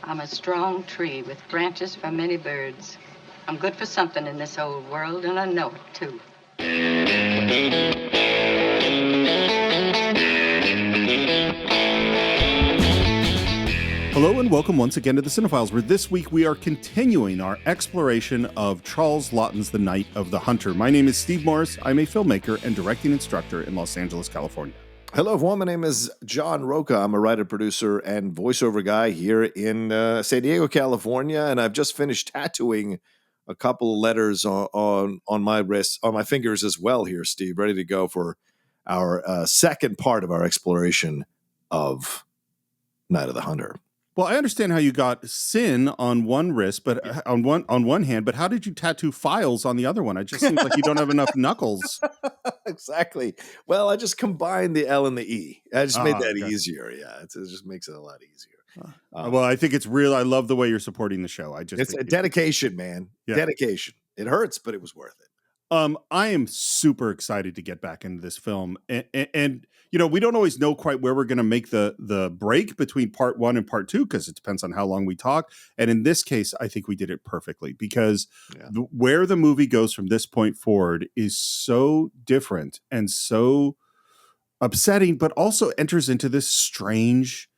I'm a strong tree with branches for many birds. I'm good for something in this old world, and I know it, too. Hello and welcome once again to the Cine-Files, where this week we are continuing our exploration of Charles Laughton's The Night of the Hunter. My name is Steve Morris. I'm a filmmaker and directing instructor in Los Angeles, California. Hello, everyone. My name is John Roca. I'm a writer, producer, and voiceover guy here in San Diego, California, and I've just finished tattooing a couple of letters on my wrists, on my fingers as well here, Steve, ready to go for our second part of our exploration of Night of the Hunter. Well, I understand how you got sin on one wrist, but on one hand, but how did you tattoo files on the other one? It just seems like you don't have enough knuckles. Exactly. Well, I just combined the L and the E. I just made that easier. Yeah, it just makes it a lot easier. Well, I think it's real. I love the way you're supporting the show. It's a dedication, man. Yeah. Dedication. It hurts, but it was worth it. I am super excited to get back into this film, and you know, we don't always know quite where we're going to make the break between part one and part two, because it depends on how long we talk. And in this case, I think we did it perfectly, because where the movie goes from this point forward is so different and so upsetting, but also enters into this strange,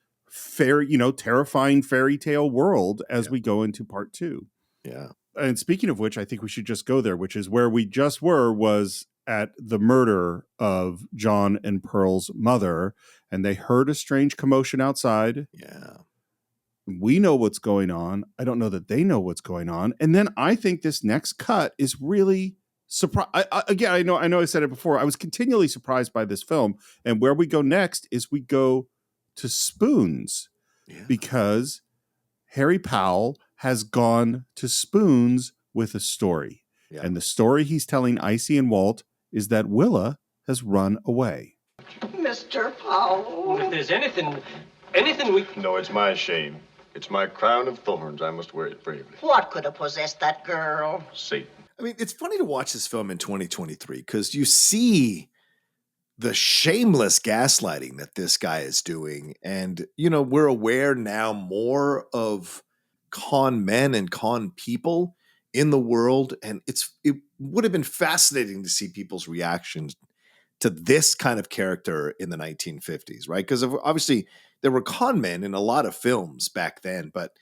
terrifying fairy tale world as we go into part two. Yeah. And speaking of which, I think we should just go there, which is where we just was at the murder of John and Pearl's mother. And they heard a strange commotion outside. Yeah. We know what's going on. I don't know that they know what's going on. And then I think this next cut is really surprise. Again, I know I said it before. I was continually surprised by this film. And where we go next is we go to Spoons, because Harry Powell has gone to Spoons with a story. Yeah. And the story he's telling Icy and Walt is that Willa has run away. Mr. Powell. If there's anything we... No, it's my shame. It's my crown of thorns. I must wear it bravely. What could have possessed that girl? Satan. I mean, it's funny to watch this film in 2023 because you see the shameless gaslighting that this guy is doing. And, you know, we're aware now more of con men and con people in the world. And it would have been fascinating to see people's reactions to this kind of character in the 1950s, right? Because obviously there were con men in a lot of films back then, but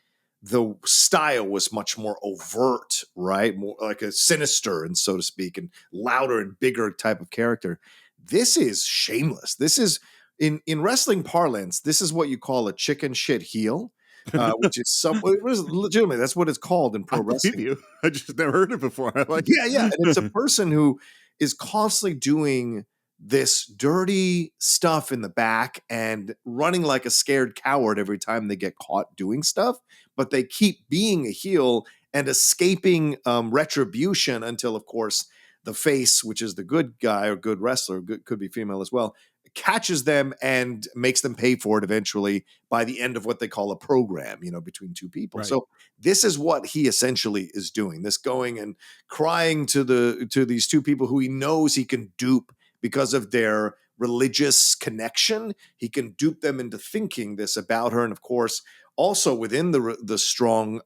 the style was much more overt, right? More like a sinister, and so to speak, and louder and bigger type of character. This is shameless. This is, in wrestling parlance, this is what you call a chicken shit heel. Which is legitimately, that's what it's called in pro wrestling. I just never heard it before. I like yeah. And it's a person who is constantly doing this dirty stuff in the back and running like a scared coward every time they get caught doing stuff, but they keep being a heel and escaping retribution until, of course, the face, which is the good guy or good wrestler, could be female as well, catches them and makes them pay for it eventually by the end of what they call a program, between two people. Right. So this is what he essentially is doing, this going and crying to these two people who he knows he can dupe because of their religious connection. He can dupe them into thinking this about her. And of course, also within the strong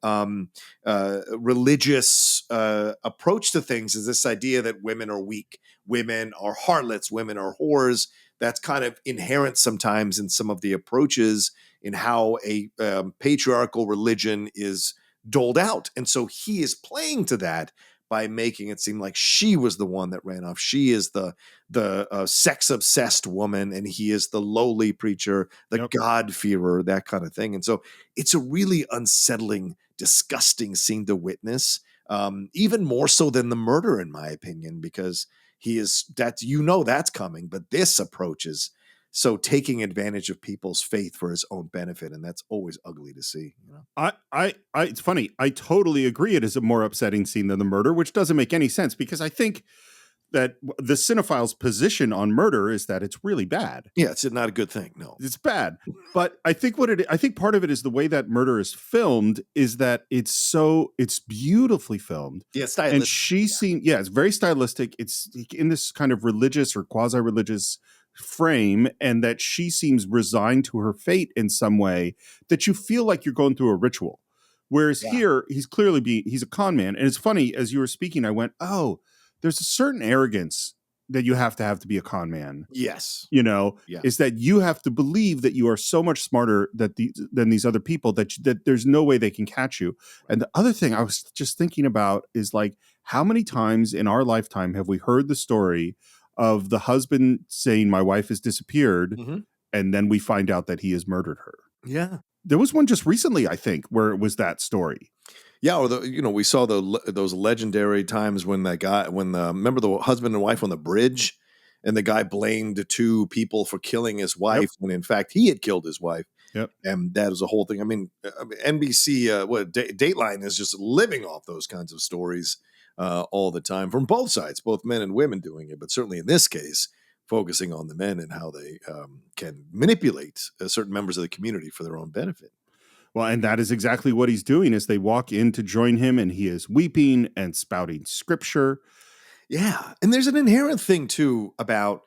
religious approach to things is this idea that women are weak, women are harlots, women are whores. That's kind of inherent sometimes in some of the approaches in how a patriarchal religion is doled out. And so he is playing to that by making it seem like she was the one that ran off. She is the sex-obsessed woman, and he is the lowly preacher, the God-fearer, that kind of thing. And so it's a really unsettling, disgusting scene to witness, even more so than the murder, in my opinion, because that's coming. But this approach is so taking advantage of people's faith for his own benefit, and that's always ugly to see. It's funny. I totally agree. It is a more upsetting scene than the murder, which doesn't make any sense, because I think that the Cine-Files' position on murder is that it's really bad. Yeah, it's not a good thing. No, it's bad. But I think part of it is the way that murder is filmed is that it's beautifully filmed. Yeah, stylistic. And it's very stylistic. It's in this kind of religious or quasi-religious frame, and that she seems resigned to her fate in some way, that you feel like you're going through a ritual. Whereas here, he's a con man. And it's funny, as you were speaking, I went, oh, there's a certain arrogance that you have to be a con man. Yes. Yeah. Is that you have to believe that you are so much smarter than these other people that there's no way they can catch you. And the other thing I was just thinking about is, like, how many times in our lifetime have we heard the story of the husband saying, my wife has disappeared, and then we find out that he has murdered her. Yeah. There was one just recently, I think, where it was that story. Yeah, or we saw those legendary times when remember the husband and wife on the bridge, and the guy blamed two people for killing his wife when in fact he had killed his wife. Yep. And that was a whole thing. I mean, NBC, Dateline is just living off those kinds of stories all the time from both sides, both men and women doing it, but certainly in this case, focusing on the men and how they can manipulate certain members of the community for their own benefit. Well, and that is exactly what he's doing as they walk in to join him, and he is weeping and spouting scripture. Yeah. And there's an inherent thing, too, about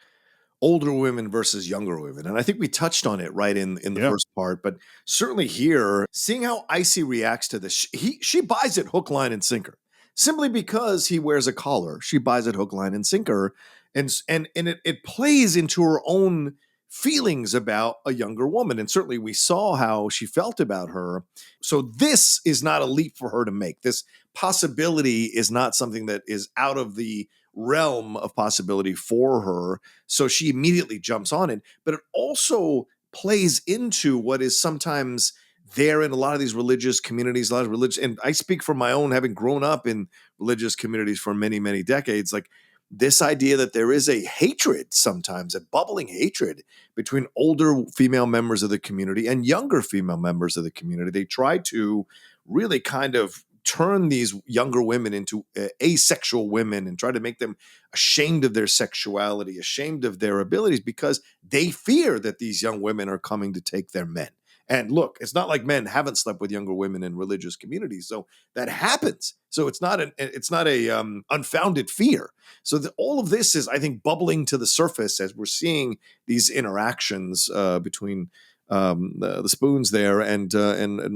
older women versus younger women. And I think we touched on it right in the first part, but certainly here, seeing how Icy reacts to this, she buys it hook, line, and sinker. Simply because he wears a collar, she buys it hook, line, and sinker. And it plays into her own feelings about a younger woman. And certainly we saw how she felt about her. So this is not a leap for her to make. This possibility is not something that is out of the realm of possibility for her. So she immediately jumps on it. But it also plays into what is sometimes there in a lot of these religious communities, a lot of religion. And I speak from my own, having grown up in religious communities for many, many decades, like this idea that there is a hatred sometimes, a bubbling hatred between older female members of the community and younger female members of the community. They try to really kind of turn these younger women into asexual women and try to make them ashamed of their sexuality, ashamed of their abilities, because they fear that these young women are coming to take their men. And look, it's not like men haven't slept with younger women in religious communities, so that happens. So it's not a unfounded fear. So all of this is, I think, bubbling to the surface as we're seeing these interactions between the Spoons there and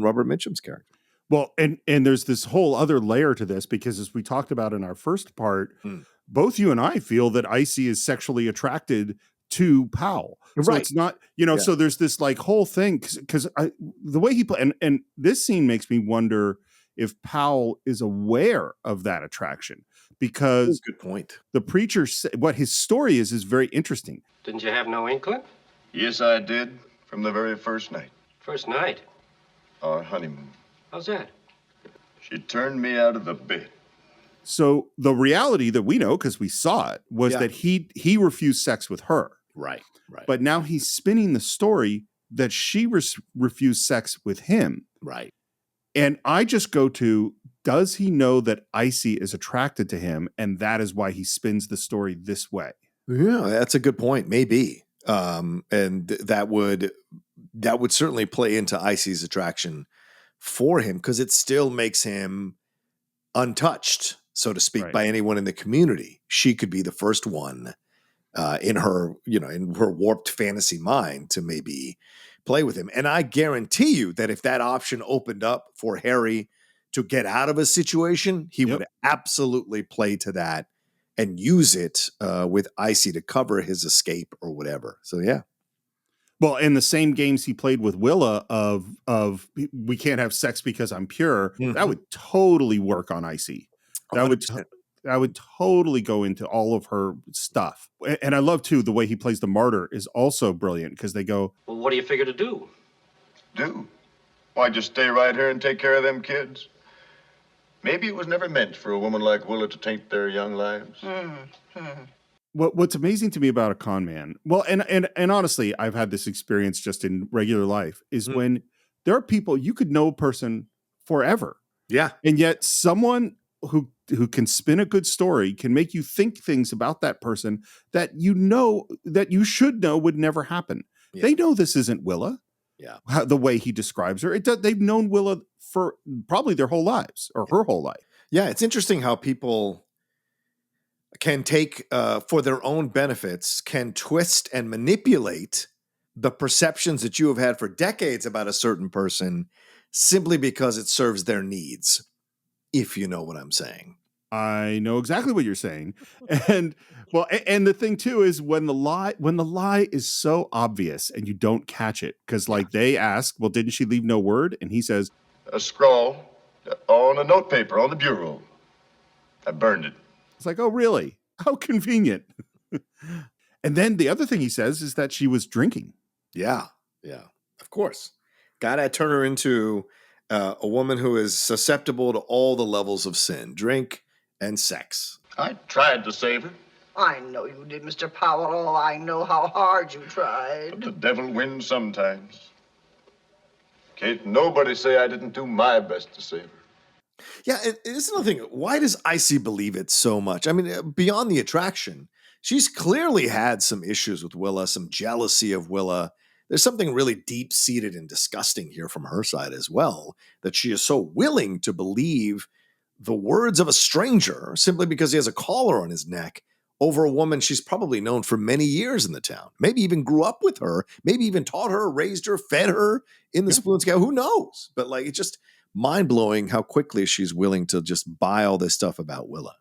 Robert Mitchum's character. Well, and there's this whole other layer to this, because as we talked about in our first part, both you and I feel that Icy is sexually attracted to Powell. So Right. it's not, so there's this like whole thing, because the way he play, and this scene makes me wonder if Powell is aware of that attraction, because good point. The preacher, what his story is very interesting. Didn't you have no inkling? Yes, I did, from the very first night. First night? Our honeymoon. How's that? She turned me out of the bed. So the reality that we know, because we saw it, was that he refused sex with her. Right. But now he's spinning the story that she refused sex with him. Right. And I just go to, does he know that Icy is attracted to him, and that is why he spins the story this way? Yeah, that's a good point. Maybe. And that would certainly play into Icy's attraction for him, because it still makes him untouched, so to speak, by anyone in the community. She could be the first one in her warped fantasy mind to maybe play with him. And I guarantee you that if that option opened up for Harry to get out of a situation, he would absolutely play to that and use it with Icy to cover his escape or whatever. So, yeah. Well, in the same games he played with Willa of we can't have sex because I'm pure, that would totally work on Icy. That would totally go into all of her stuff. And I love, too, the way he plays the martyr is also brilliant, because they go, well, what do you figure to do? Do? Why, just stay right here and take care of them kids? Maybe it was never meant for a woman like Willa to taint their young lives. What's amazing to me about a con man, well, and honestly, I've had this experience just in regular life, is when there are people, you could know a person forever. Yeah. And yet someone who can spin a good story can make you think things about that person that that you should know would never happen. Yeah. They know this isn't Willa. Yeah. The way he describes her. They've known Willa for probably their whole lives, or her whole life. Yeah, it's interesting how people, can take for their own benefits, can twist and manipulate the perceptions that you have had for decades about a certain person simply because it serves their needs, if you know what I'm saying. I know exactly what you're saying. And well, and the thing too is when the lie is so obvious and you don't catch it, because like they ask, well, didn't she leave no word? And he says, A scrawl on a notepaper on the bureau. I burned it. it's like, oh, really? How convenient. And then the other thing he says is that she was drinking. Yeah, of course. Gotta turn her into a woman who is susceptible to all the levels of sin, drink and sex. I tried to save her, I know you did, Mr. Powell. Oh, I know how hard you but tried. the devil wins sometimes. Can't nobody say I didn't do my best to save her. Yeah, and it's another thing. Why does Icy believe it so much? I mean, beyond the attraction, she's clearly had some issues with Willa, some jealousy of Willa. There's something really deep-seated and disgusting here from her side as well, that she is so willing to believe the words of a stranger simply because he has a collar on his neck over a woman she's probably known for many years in the town. Maybe even grew up with her, maybe even taught her, raised her, fed her in the spoon scale. Who knows? But like, it's just mind-blowing how quickly she's willing to just buy all this stuff about Willa.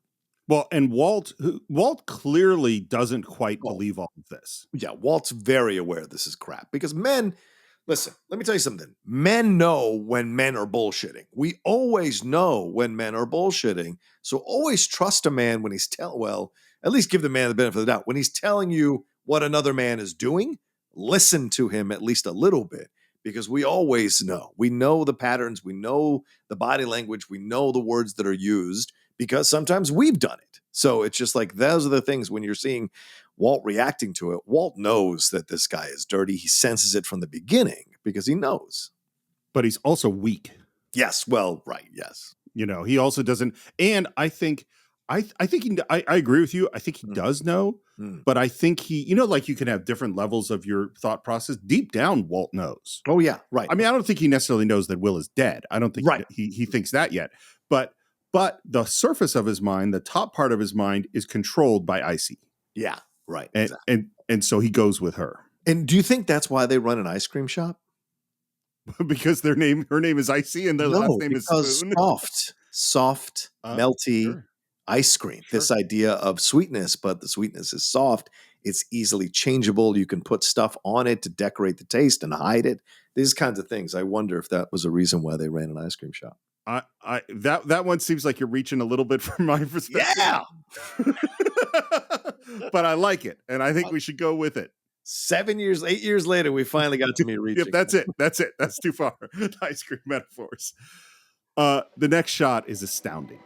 Well, and Walt clearly doesn't quite believe all of this. Yeah, Walt's very aware this is crap because men, listen, let me tell you something. Men know when men are bullshitting. We always know when men are bullshitting. So always trust a man when he's at least give the man the benefit of the doubt. When he's telling you what another man is doing, listen to him at least a little bit because we always know. We know the patterns. We know the body language. We know the words that are used because sometimes we've done it. So it's just like those are the things when you're seeing Walt reacting to it. Walt knows that this guy is dirty. He senses it from the beginning because he knows. But he's also weak. Yes. Well, right. Yes. You know, he also doesn't. And I think I agree with you. I think he does know, but I think he, like you can have different levels of your thought process. Deep down, Walt knows. Oh, yeah. Right. I mean, I don't think he necessarily knows that Will is dead. I don't think he thinks that yet. But the surface of his mind, the top part of his mind is controlled by Icy. Yeah. Right. And, exactly. and so he goes with her. And do you think that's why they run an ice cream shop? Because her name is Icy and their last name is Spoon. Soft, melty ice cream. Sure. This idea of sweetness, but the sweetness is soft. It's easily changeable. You can put stuff on it to decorate the taste and hide it. These kinds of things. I wonder if that was a reason why they ran an ice cream shop. That one seems like you're reaching a little bit from my perspective. Yeah. But I like it, and I think we should go with it. 8 years later, we finally got to me reaching. Yep, that's it. That's too far. Ice cream metaphors. The next shot is astounding.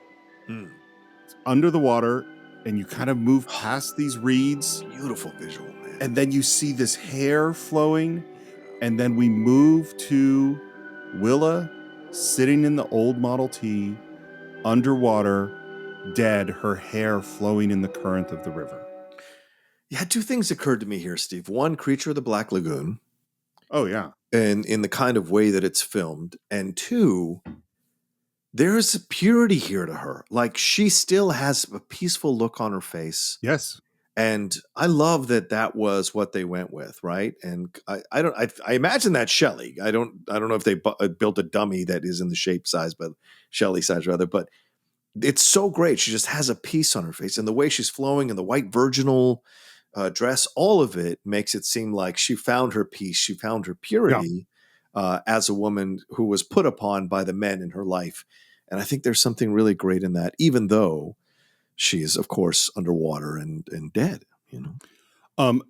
It's under the water, and you kind of move past these reeds. Beautiful visual, man. And then you see this hair flowing, and then we move to Willa sitting in the old Model T, underwater, dead, her hair flowing in the current of the river. Yeah, two things occurred to me here, Steve. One, Creature of the Black Lagoon. Oh, yeah. And in the kind of way that it's filmed. And two, there is a purity here to her. Like she still has a peaceful look on her face. Yes. And I love that was what they went with, right? And I imagine that's Shelley. I don't know if they built a dummy that is in the shape size, but Shelley size rather. But it's so great. She just has a peace on her face, and the way she's flowing, and the white virginal dress, all of it makes it seem like she found her peace. She found her purity as a woman who was put upon by the men in her life. And I think there's something really great in that, even though she is, of course, underwater and dead,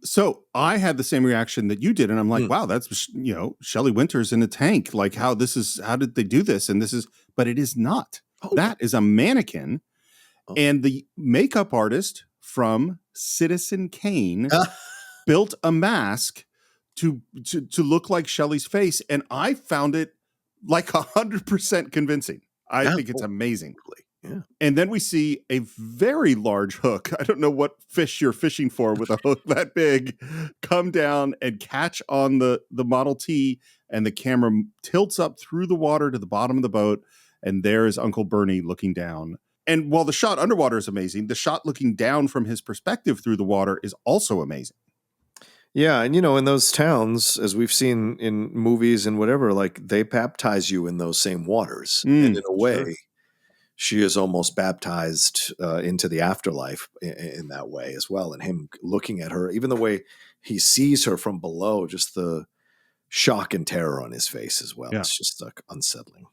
So I had the same reaction that you did. And I'm like, wow, that's, Shelley Winters in a tank. Like how did they do this? And but it is not. Oh. That is a mannequin. Oh. And the makeup artist from Citizen Kane built a mask to look like Shelley's face. And I found it like 100% convincing. I think it's amazing. Yeah. And then we see a very large hook. I don't know what fish you're fishing for with a hook that big come down and catch on the Model T, and the camera tilts up through the water to the bottom of the boat. And there is Uncle Bernie looking down. And while the shot underwater is amazing, the shot looking down from his perspective through the water is also amazing. Yeah, and in those towns, as we've seen in movies and whatever, like they baptize you in those same waters, and in a way, sure. she is almost baptized into the afterlife in that way as well. And him looking at her, even the way he sees her from below, just the shock and terror on his face as well. Yeah. It's just like unsettling.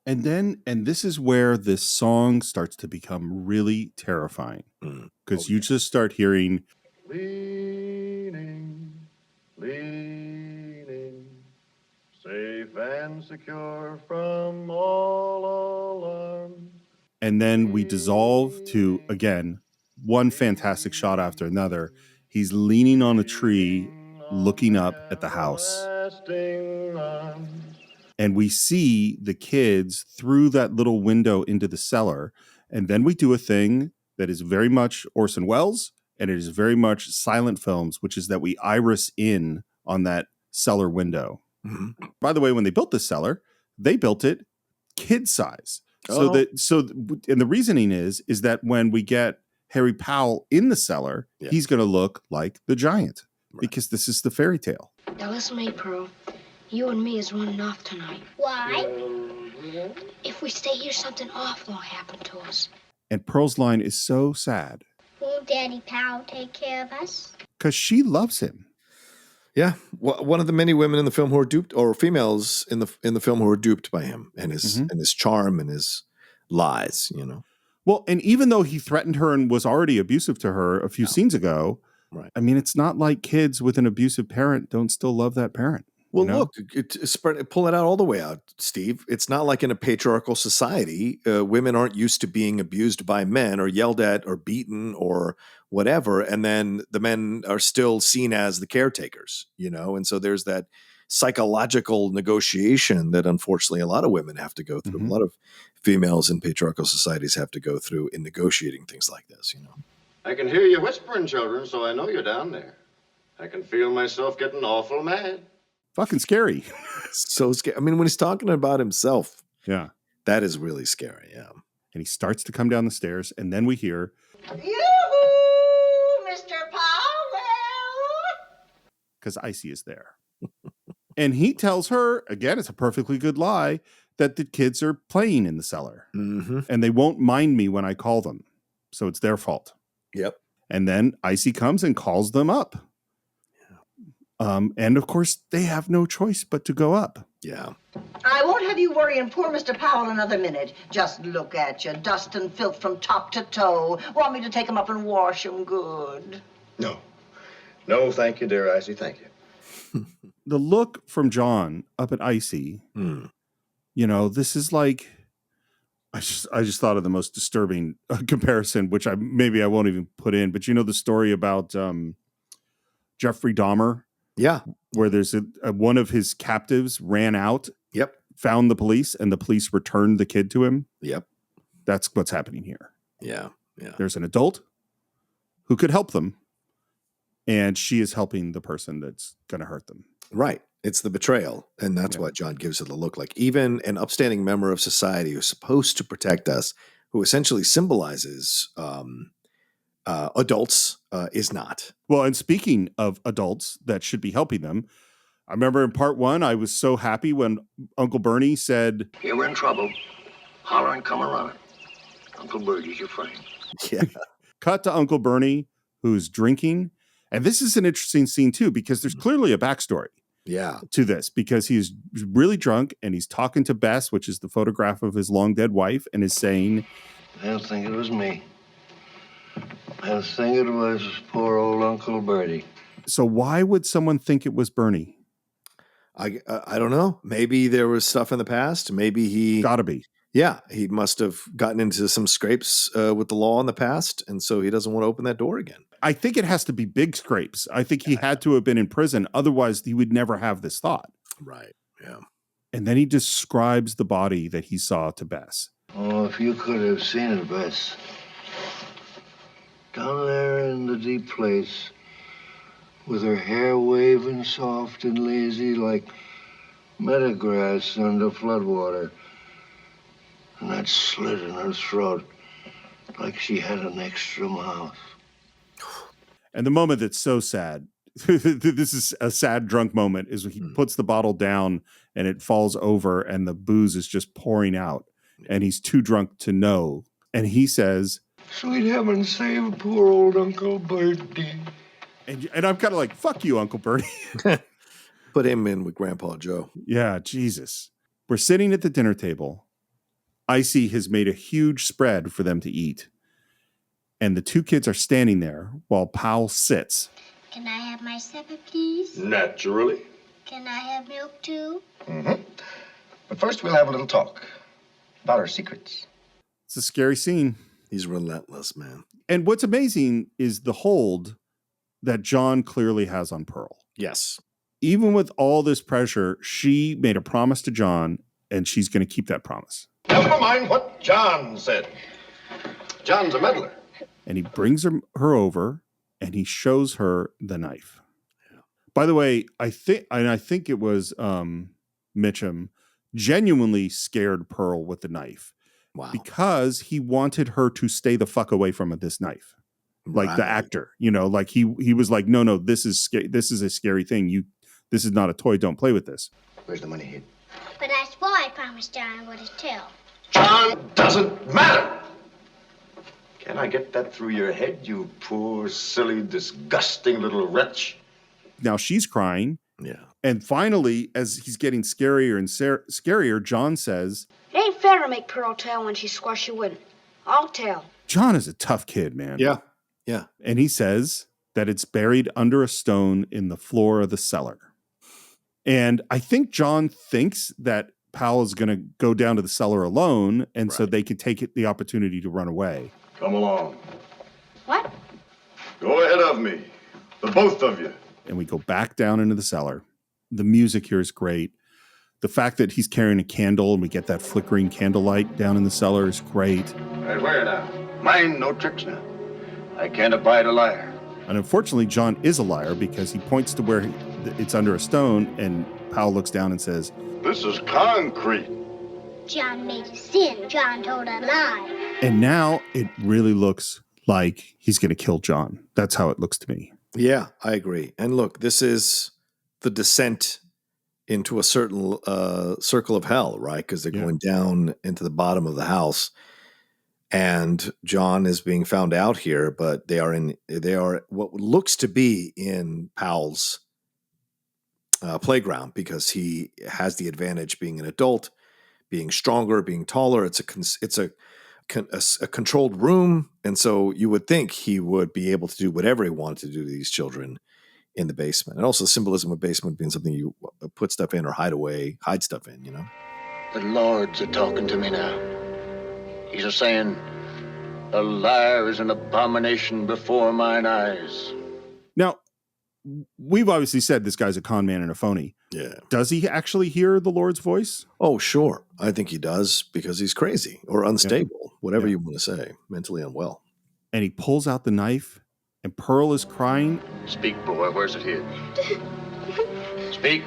And this is where this song starts to become really terrifying, because you just start hearing, Leaning, safe and secure from all alarm. and then we dissolve to, again, one fantastic shot after another. He's leaning on a tree, looking up at the house. And we see the kids through that little window into the cellar. And then we do a thing that is very much Orson Welles, and it is very much silent films, which is that we iris in on that cellar window. Mm-hmm. By the way, when they built this cellar, they built it kid size. And the reasoning is that when we get Harry Powell in the cellar, he's going to look like the giant, because this is the fairy tale. Now listen to me, Pearl. You and me is running off tonight. Why? If we stay here, something awful will happen to us. And Pearl's line is so sad. Won't Daddy Powell take care of us? Because she loves him. Yeah, one of the many women in the film who are duped, or females in the film who are duped by him and his charm and his lies. Well, and even though he threatened her and was already abusive to her a few scenes ago, right? I mean, it's not like kids with an abusive parent don't still love that parent. Well, look, pull it out all the way out, Steve. It's not like in a patriarchal society, women aren't used to being abused by men or yelled at or beaten or whatever. And then the men are still seen as the caretakers, and so there's that psychological negotiation that unfortunately a lot of women have to go through. Mm-hmm. A lot of females in patriarchal societies have to go through in negotiating things like this, I can hear you whispering, children, so I know you're down there. I can feel myself getting awful mad. Fucking scary. So scary. I mean, when he's talking about himself, that is really scary. Yeah. And he starts to come down the stairs, and then we hear, Yoo-hoo, Mr. Powell! because Icy is there. And he tells her, again, it's a perfectly good lie, that the kids are playing in the cellar. Mm-hmm. And they won't mind me when I call them. So it's their fault. Yep. And then Icy comes and calls them up. And of course, they have no choice but to go up. Yeah. I won't have you worrying poor Mr. Powell another minute. Just look at you, dust and filth from top to toe. Want me to take him up and wash him good? No. No, thank you, dear Icy, thank you. The look from John up at Icy, this is like, I just thought of the most disturbing comparison, which I won't even put in, but the story about Jeffrey Dahmer? Yeah. Where there's one of his captives ran out. Yep. Found the police, and the police returned the kid to him. Yep. That's what's happening here. Yeah. Yeah. There's an adult who could help them, and she is helping the person that's going to hurt them. Right. It's the betrayal. And that's what John gives it a look like. Even an upstanding member of society who's supposed to protect us, who essentially symbolizes adults, is not. Well, and speaking of adults that should be helping them, I remember in part 1, I was so happy when Uncle Bernie said, "Here we're in trouble. Holler and come running. Uncle Birdie's your friend." Yeah. Cut to Uncle Bernie, who's drinking. And this is an interesting scene, too, because there's clearly a backstory to this, because he's really drunk and he's talking to Bess, which is the photograph of his long dead wife, and is saying, "I don't think it was me. I think it was poor old Uncle Bertie." So why would someone think it was Bernie? I don't know. Maybe there was stuff in the past. Maybe he gotta be. Yeah, he must have gotten into some scrapes with the law in the past, and so he doesn't want to open that door again. I think it has to be big scrapes. I think he had to have been in prison. Otherwise, he would never have this thought. Right. Yeah. And then he describes the body that he saw to Bess. Oh, if you could have seen it, Bess. Down there in the deep place, with her hair waving soft and lazy like meadowgrass under floodwater, and that slit in her throat like she had an extra mouth. And the moment that's so sad, this is a sad drunk moment, is when he puts the bottle down and it falls over and the booze is just pouring out. And he's too drunk to know. And he says, Sweet heaven, save poor old Uncle Bertie. And I'm kind of like, fuck you, Uncle Bertie. Put him in with Grandpa Joe. Yeah, Jesus. We're sitting at the dinner table. Icy has made a huge spread for them to eat. And the two kids are standing there while Powell sits. Can I have my supper, please? Naturally. Can I have milk, too? Mm-hmm. But first, we'll have a little talk about our secrets. It's a scary scene. He's relentless, man. And what's amazing is the hold that John clearly has on Pearl. Yes. Even with all this pressure, she made a promise to John, and she's going to keep that promise. Never mind what John said. John's a meddler. And he brings her over, and he shows her the knife. Yeah. By the way, I think it was Mitchum genuinely scared Pearl with the knife. Wow. Because he wanted her to stay the fuck away from this knife. Like the actor, like he was like, no, this is a scary thing. This is not a toy. Don't play with this. Where's the money hid? But I swore I promised John I wouldn't tell. John doesn't matter. Can I get that through your head, you poor, silly, disgusting little wretch? Now she's crying. Yeah. And finally, as he's getting scarier and scarier, John says, "It ain't fair to make Pearl tell when she squashed you with it. I'll tell." John is a tough kid, man. Yeah. Yeah. And he says that it's buried under a stone in the floor of the cellar. And I think John thinks that Powell is going to go down to the cellar alone, and so they can take the opportunity to run away. Come along. What? Go ahead of me. The both of you. And we go back down into the cellar. The music here is great. The fact that he's carrying a candle and we get that flickering candlelight down in the cellar is great. Right where now? Mind no tricks now. I can't abide a liar. And unfortunately, John is a liar because he points to where it's under a stone, and Powell looks down and says, "This is concrete." John made a sin. John told a lie. And now it really looks like he's going to kill John. That's how it looks to me. Yeah, I agree. And look, this is the descent into a certain circle of hell, right? Because they're going down into the bottom of the house. And John is being found out here, but they are what looks to be in Powell's playground, because he has the advantage being an adult, being stronger, being taller. It's a controlled room, and so you would think he would be able to do whatever he wanted to do to these children in the basement. And also the symbolism of basement being something you put stuff in or hide stuff in. The Lord's a talking to me now. He's a saying, "A liar is an abomination before mine eyes." Now, we've obviously said this guy's a con man and a phony. Yeah. Does he actually hear the Lord's voice? Oh, sure. I think he does, because he's crazy or unstable, whatever you want to say, mentally unwell. And he pulls out the knife, and Pearl is crying. Speak, boy. Where's it hid? Speak.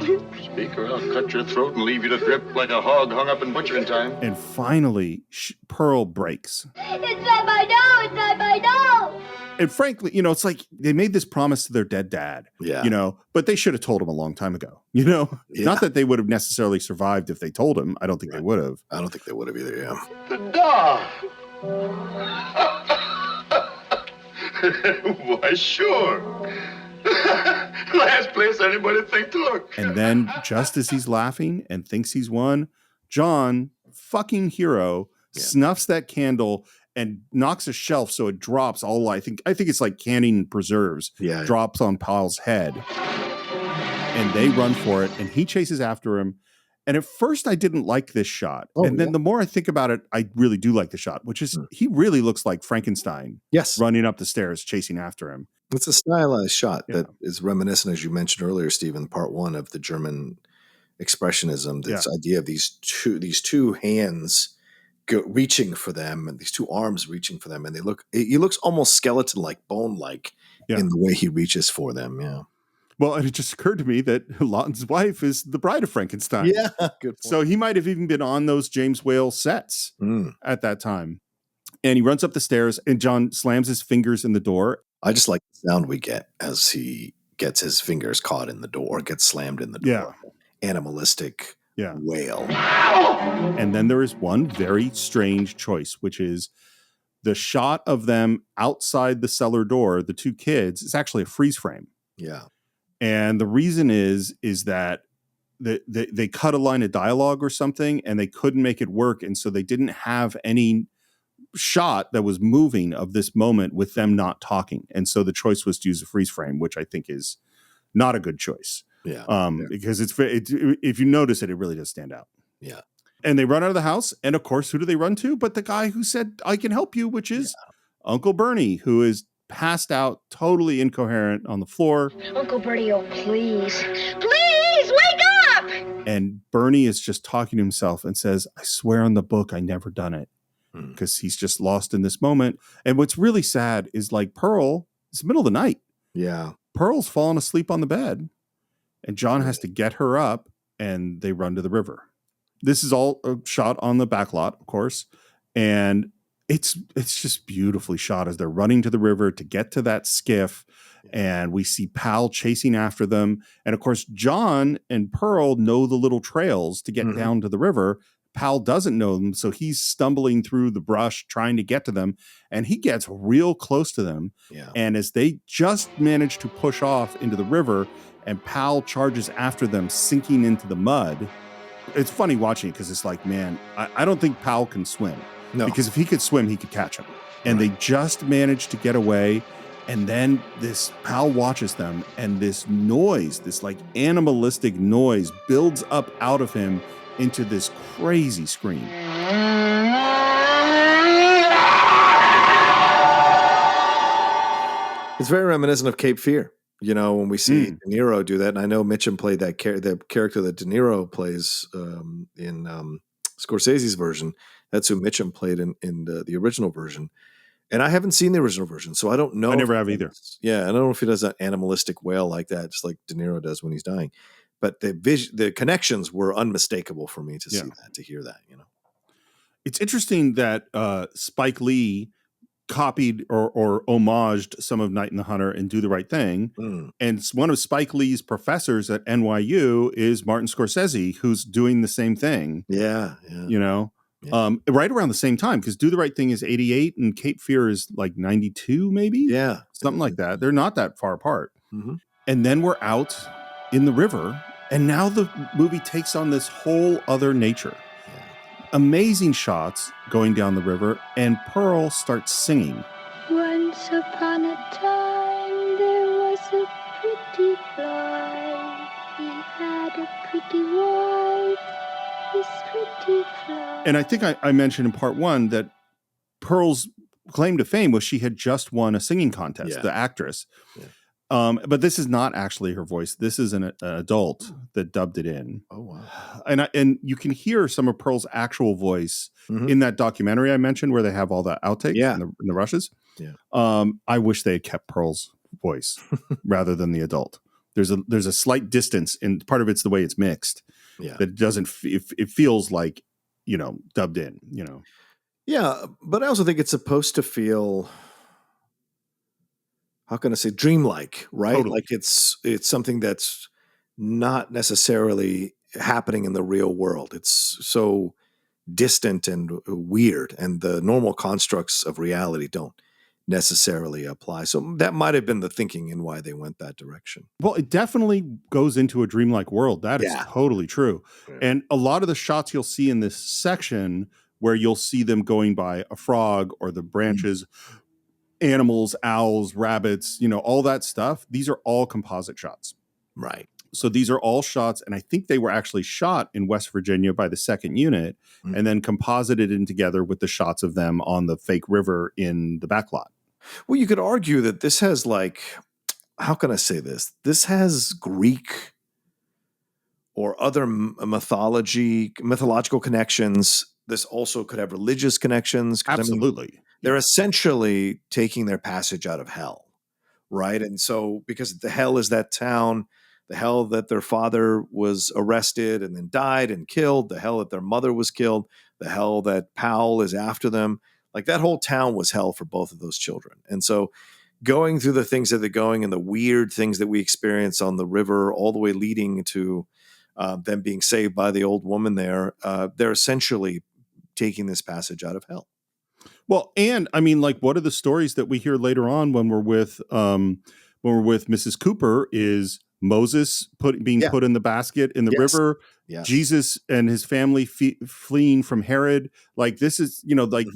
Speak, or I'll cut your throat and leave you to drip like a hog hung up in butchering time. And finally, Pearl breaks. It's not my dough. It's not my dough. And frankly, it's like they made this promise to their dead dad. Yeah. But they should have told him a long time ago. Not that they would have necessarily survived if they told him. I don't think they would have. I don't think they would have either, yeah. The dog. Why, sure. Last place anybody think to look. And then, just as he's laughing and thinks he's won, John, fucking hero, snuffs that candle and knocks a shelf so it drops all. I think it's like canning preserves. Yeah. Drops on Powell's head. And they run for it, and he chases after him. And at first, I didn't like this shot. And then the more I think about it, I really do like the shot, which is he really looks like Frankenstein. Yes. Running up the stairs, chasing after him. It's a stylized shot that is reminiscent, as you mentioned earlier, Stephen, part one of the German expressionism. This idea of these two hands reaching for them, and these two arms reaching for them, and he looks almost skeleton-like, bone-like in the way he reaches for them. Yeah. Well, and it just occurred to me that Laughton's wife is the bride of Frankenstein. Yeah, good point. So he might have even been on those James Whale sets at that time. And he runs up the stairs, and John slams his fingers in the door. I just like the sound we get as he gets his fingers caught in the door, gets slammed in the door. Animalistic wail. And then there is one very strange choice, which is the shot of them outside the cellar door, the two kids, is actually a freeze frame. Yeah. And the reason is that they cut a line of dialogue or something, and they couldn't make it work. And so they didn't have any shot that was moving of this moment with them not talking. And so the choice was to use a freeze frame, which I think is not a good choice. Because if you notice it really does stand out. Yeah. And they run out of the house. And of course, who do they run to? But the guy who said, I can help you, which is Uncle Bernie, who is passed out, totally incoherent on the floor. Uncle Bertie, oh, please. Please, wake up! And Bernie is just talking to himself and says, I swear on the book, I never done it. Because he's just lost in this moment. And what's really sad is like Pearl, it's the middle of the night. Yeah. Pearl's fallen asleep on the bed. And John has to get her up, and they run to the river. This is all shot on the back lot, of course. And it's just beautifully shot as they're running to the river to get to that skiff. And we see Pal chasing after them. And of course, John and Pearl know the little trails to get down to the river. Pal doesn't know them, so he's stumbling through the brush trying to get to them, and he gets real close to them. And as they just manage to push off into the river, and Pal charges after them, sinking into the mud. It's funny watching it because it's like, man, I don't think Pal can swim. No. Because if he could swim, he could catch him. And they just managed to get away. And then this Pal watches them, and this noise, this like animalistic noise, builds up out of him into this crazy scream. It's very reminiscent of Cape Fear. You know, when we see De Niro do that, and I know Mitchum played that the character that De Niro plays in Scorsese's version. That's who Mitchum played in the original version. And I haven't seen the original version, so I don't know. I never have either. Yeah, I don't know if he does that animalistic wail like that, just like De Niro does when he's dying. But the connections were unmistakable for me to see that, to hear that. You know, it's interesting that Spike Lee copied or homaged some of Night and the Hunter and Do the Right Thing. And one of Spike Lee's professors at NYU is Martin Scorsese, who's doing the same thing. Yeah. You know, right around the same time, because Do the Right Thing is 88 and Cape Fear is like 92, maybe? Yeah. Something like that. They're not that far apart. And then we're out in the river, and now the movie takes on this whole other nature. Amazing shots going down the river, and Pearl starts singing. Once upon a time, there was a pretty fly. He had a pretty wife, this pretty fly. And I think I mentioned in part one that Pearl's claim to fame was she had just won a singing contest, the actress. But this is not actually her voice. This is an adult that dubbed it in. Oh, wow. And you can hear some of Pearl's actual voice in that documentary I mentioned where they have all the outtakes and the rushes. I wish they had kept Pearl's voice rather than the adult. There's a slight distance, and part of it's the way it's mixed. That it doesn't, it feels like, you know, dubbed in, you know. Yeah, but I also think it's supposed to feel, how can I say, dreamlike, right? Totally. Like it's something that's not necessarily happening in the real world. It's so distant and weird, and the normal constructs of reality don't necessarily apply. So that might have been the thinking in why they went that direction. Well, it definitely goes into a dreamlike world. That is totally true. And a lot of the shots you'll see in this section where you'll see them going by a frog or the branches, animals, owls, rabbits, you know, all that stuff. These are all composite shots. Right. So these are all shots, and I think they were actually shot in West Virginia by the 2nd Unit and then composited in together with the shots of them on the fake river in the backlot. Well, you could argue that this has, like, how can I say this? This has Greek or other mythological connections. This also could have religious connections. Absolutely. I mean, they're essentially taking their passage out of hell, right? And so, because the hell is that town, the hell that their father was arrested and then died and killed, the hell that their mother was killed, the hell that Powell is after them. Like that whole town was hell for both of those children. And so going through the things that they're going and the weird things that we experience on the river, all the way leading to them being saved by the old woman there, they're essentially taking this passage out of hell. Well, and I mean, like, what are the stories that we hear later on when we're with Mrs. Cooper is Moses being put in the basket in the river, Jesus and his family fleeing from Herod. Like this is, like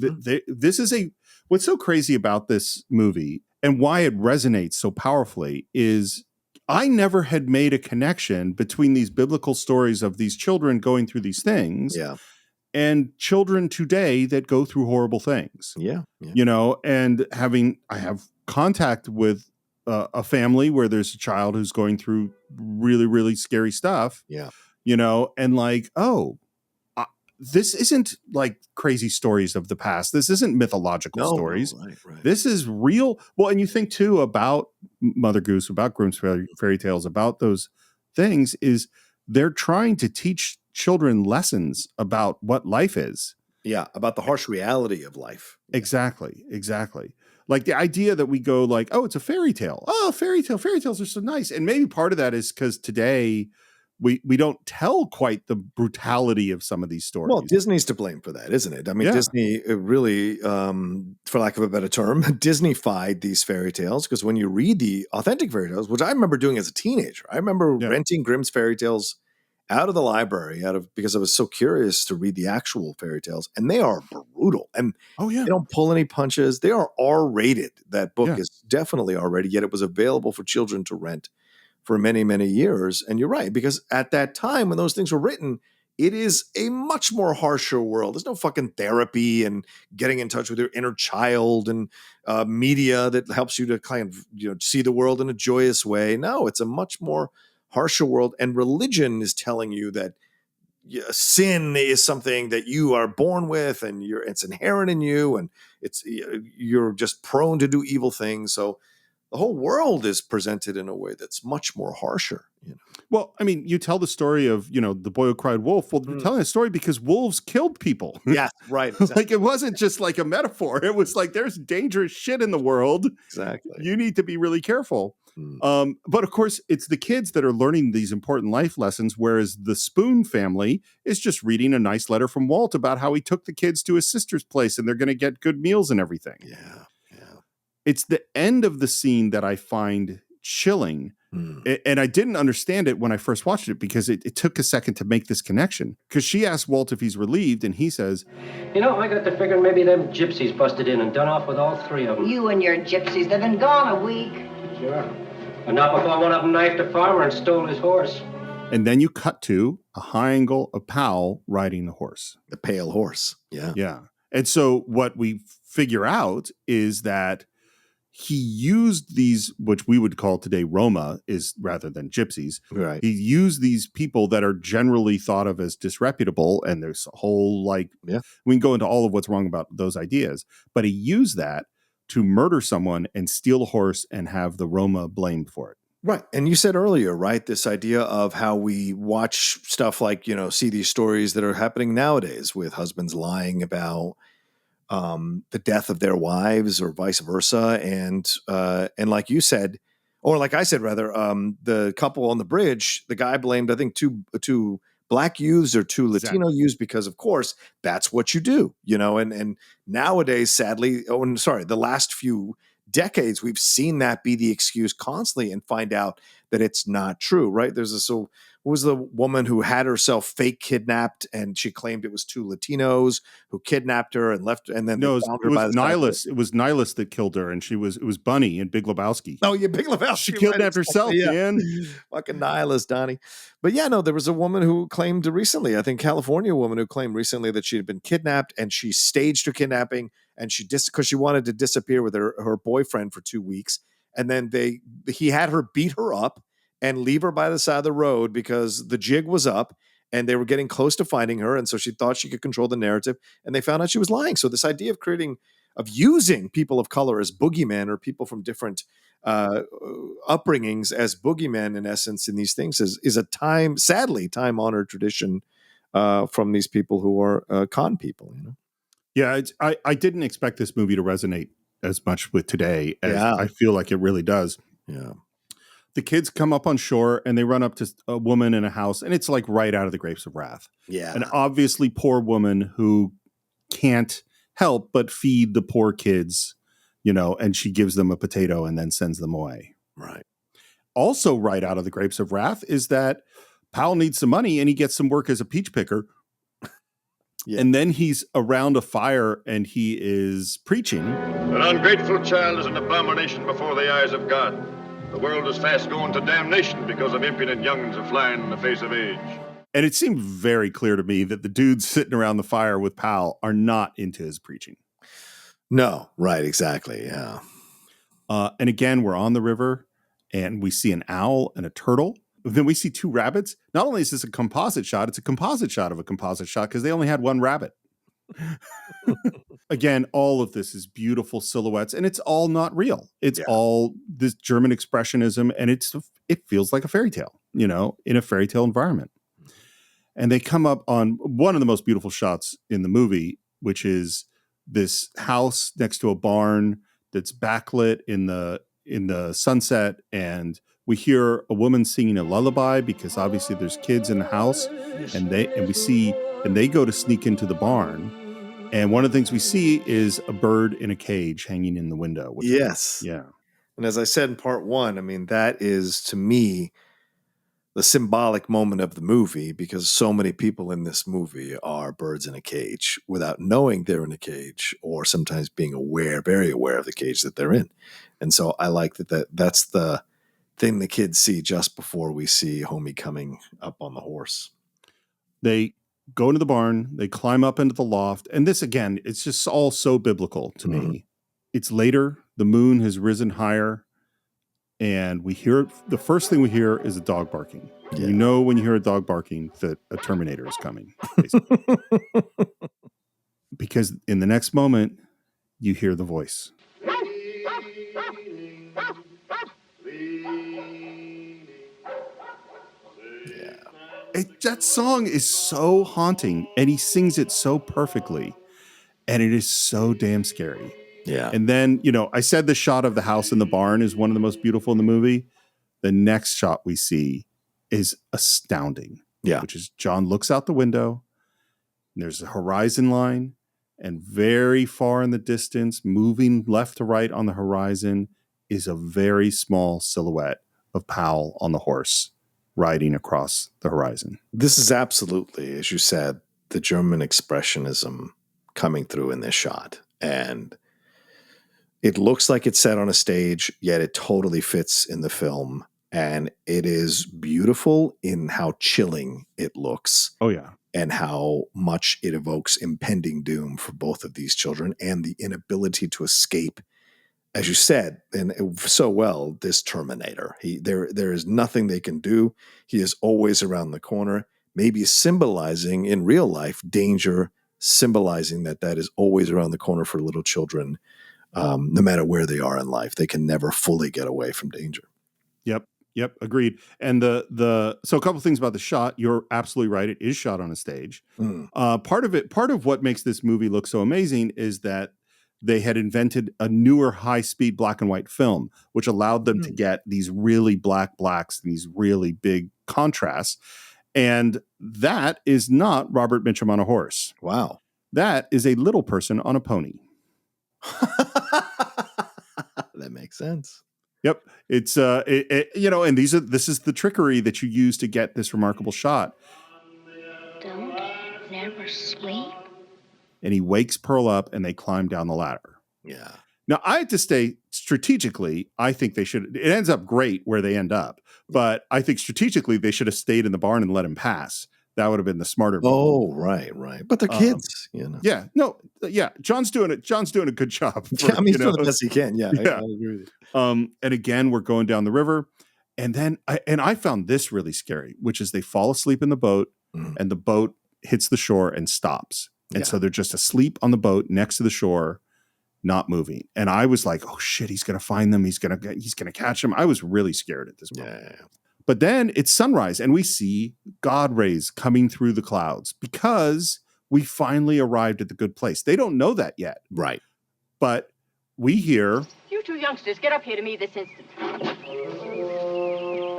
this is what's so crazy about this movie and why it resonates so powerfully is I never had made a connection between these biblical stories of these children going through these things. Yeah. And children today that go through horrible things. Yeah. And I have contact with a family where there's a child who's going through really, really scary stuff. Yeah. And like, this isn't like crazy stories of the past. This isn't mythological stories. Right. This is real. Well, and you think too about Mother Goose, about Grimm's fairy tales, about those things is they're trying to teach children lessons about what life is. Yeah, about the harsh reality of life. Exactly. Like the idea that we go like, oh, it's a fairy tale. Oh, fairy tales are so nice. And maybe part of that is because today we don't tell quite the brutality of some of these stories. Well, Disney's to blame for that, isn't it? I mean, Disney really, for lack of a better term, Disney-fied these fairy tales because when you read the authentic fairy tales, which I remember doing as a teenager, I remember renting Grimm's fairy tales out of the library, because I was so curious to read the actual fairy tales, and they are brutal. And they don't pull any punches. They are R-rated. That book is definitely R-rated, yet it was available for children to rent for many, many years. And you're right, because at that time when those things were written, it is a much more harsher world. There's no fucking therapy and getting in touch with your inner child and media that helps you to kind of see the world in a joyous way. No, it's a much more harsher world, and religion is telling you that sin is something that you are born with, and it's inherent in you, and you're just prone to do evil things. So the whole world is presented in a way that's much more harsher. Well, I mean, you tell the story of the boy who cried wolf. Well, you're telling a story because wolves killed people. Yeah, right. Exactly. Like it wasn't just like a metaphor. It was like there's dangerous shit in the world. Exactly. You need to be really careful. But of course, it's the kids that are learning these important life lessons, whereas the Spoon family is just reading a nice letter from Walt about how he took the kids to his sister's place and they're going to get good meals and everything. Yeah. It's the end of the scene that I find chilling. And I didn't understand it when I first watched it because it took a second to make this connection. Because she asked Walt if he's relieved, and he says, I got to figuring maybe them gypsies busted in and done off with all three of them. You and your gypsies, they've been gone a week. Sure. But not before one of them knifed a farmer and stole his horse. And then you cut to a high angle of Powell riding the horse. The pale horse. Yeah. Yeah. And so what we figure out is that he used these, which we would call today Roma, is rather than gypsies. Right. He used these people that are generally thought of as disreputable, and there's a whole we can go into all of what's wrong about those ideas, but he used that to murder someone and steal a horse and have the Roma blamed for it. Right. And you said earlier, right, this idea of how we watch stuff like, see these stories that are happening nowadays with husbands lying about the death of their wives or vice versa. And like you said, or like I said, rather, the couple on the bridge, the guy blamed, I think, two black youths or two Latino youths because, of course, that's what you do, and nowadays, sadly, the last few decades, we've seen that be the excuse constantly and find out that it's not true, right? What was the woman who had herself fake kidnapped and she claimed it was two Latinos who kidnapped her and left, and then it was Nihilus. It was Nihilus that killed her, and it was Bunny in Big Lebowski. Oh yeah, Big Lebowski. She kidnapped herself, man. Fucking Nihilus, Donnie. But yeah, no, there was a woman who claimed recently, I think California woman who claimed recently that she had been kidnapped and she staged her kidnapping and because she wanted to disappear with her boyfriend for 2 weeks, and then he had her beat her up and leave her by the side of the road because the jig was up and they were getting close to finding her. And so she thought she could control the narrative, and they found out she was lying. So this idea of using people of color as boogeymen or people from different upbringings as boogeymen, in essence, in these things is a sadly time-honored tradition from these people who are con people, Yeah, I didn't expect this movie to resonate as much with today as Yeah. I feel like it really does. Yeah. The kids come up on shore and they run up to a woman in a house, and it's like right out of the Grapes of Wrath. Yeah. An obviously poor woman who can't help but feed the poor kids, and she gives them a potato and then sends them away. Right. Also right out of the Grapes of Wrath is that Powell needs some money and he gets some work as a peach picker. Yeah. And then he's around a fire and he is preaching. An ungrateful child is an abomination before the eyes of God. The world is fast going to damnation because of impudent young'uns are flying in the face of age. And it seemed very clear to me that the dudes sitting around the fire with Powell are not into his preaching. No, right, exactly, yeah. And again, we're on the river and we see an owl and a turtle. Then we see two rabbits. Not only is this a composite shot, it's a composite shot of a composite shot because they only had one rabbit. Again, all of this is beautiful silhouettes, and it's all not real. It's all this German expressionism, and it feels like a fairy tale, in a fairy tale environment. And they come up on one of the most beautiful shots in the movie, which is this house next to a barn that's backlit in the sunset, and we hear a woman singing a lullaby because obviously there's kids in the house, and they go to sneak into the barn. And one of the things we see is a bird in a cage hanging in the window. Yes. Yeah. And as I said in part one, I mean, that is to me the symbolic moment of the movie because so many people in this movie are birds in a cage without knowing they're in a cage or sometimes being very aware of the cage that they're in. And so I like that's the thing the kids see just before we see Homie coming up on the horse. They go into the barn, they climb up into the loft. And this, again, it's just all so biblical to me. It's later, the moon has risen higher, and the first thing we hear is a dog barking. Yeah. You know when you hear a dog barking that a Terminator is coming, basically. Because in the next moment, you hear the voice. That song is so haunting, and he sings it so perfectly, and it is so damn scary. Yeah. And then, I said the shot of the house in the barn is one of the most beautiful in the movie. The next shot we see is astounding. Yeah. Which is John looks out the window, and there's a horizon line, and very far in the distance, moving left to right on the horizon, is a very small silhouette of Powell on the horse, riding across the horizon. This is absolutely, as you said, the German expressionism coming through in this shot. And it looks like it's set on a stage, yet it totally fits in the film. And it is beautiful in how chilling it looks. Oh, yeah. And how much it evokes impending doom for both of these children and the inability to escape, as you said, and so well, this Terminator. There is nothing they can do. He is always around the corner, maybe symbolizing in real life danger, symbolizing that is always around the corner for little children, no matter where they are in life. They can never fully get away from danger. Yep, agreed. And so a couple things about the shot. You're absolutely right. It is shot on a stage. Part of what makes this movie look so amazing is that they had invented a newer high-speed black and white film, which allowed them to get these really blacks and these really big contrasts. And that is not Robert Mitchum on a horse. Wow. That is a little person on a pony. That makes sense. Yep. It's, and this is the trickery that you use to get this remarkable shot. Don't never sleep. And he wakes Pearl up and they climb down the ladder. Yeah. Now, I have to say, strategically, I think they should. It ends up great where they end up. But I think strategically, they should have stayed in the barn and let him pass. That would have been the smarter move. Oh, right. But they're kids, Yeah. No. Yeah. John's doing it. John's doing a good job. He's doing the best he can. Yeah. I agree with you. And again, we're going down the river. And then I found this really scary, which is they fall asleep in the boat and the boat hits the shore and stops. And so they're just asleep on the boat next to the shore, not moving. And I was like, oh shit, he's going to find them. He's going to catch them. I was really scared at this point. Yeah. But then it's sunrise and we see God rays coming through the clouds because we finally arrived at the good place. They don't know that yet. Right. But we hear... You two youngsters, get up here to me this instant.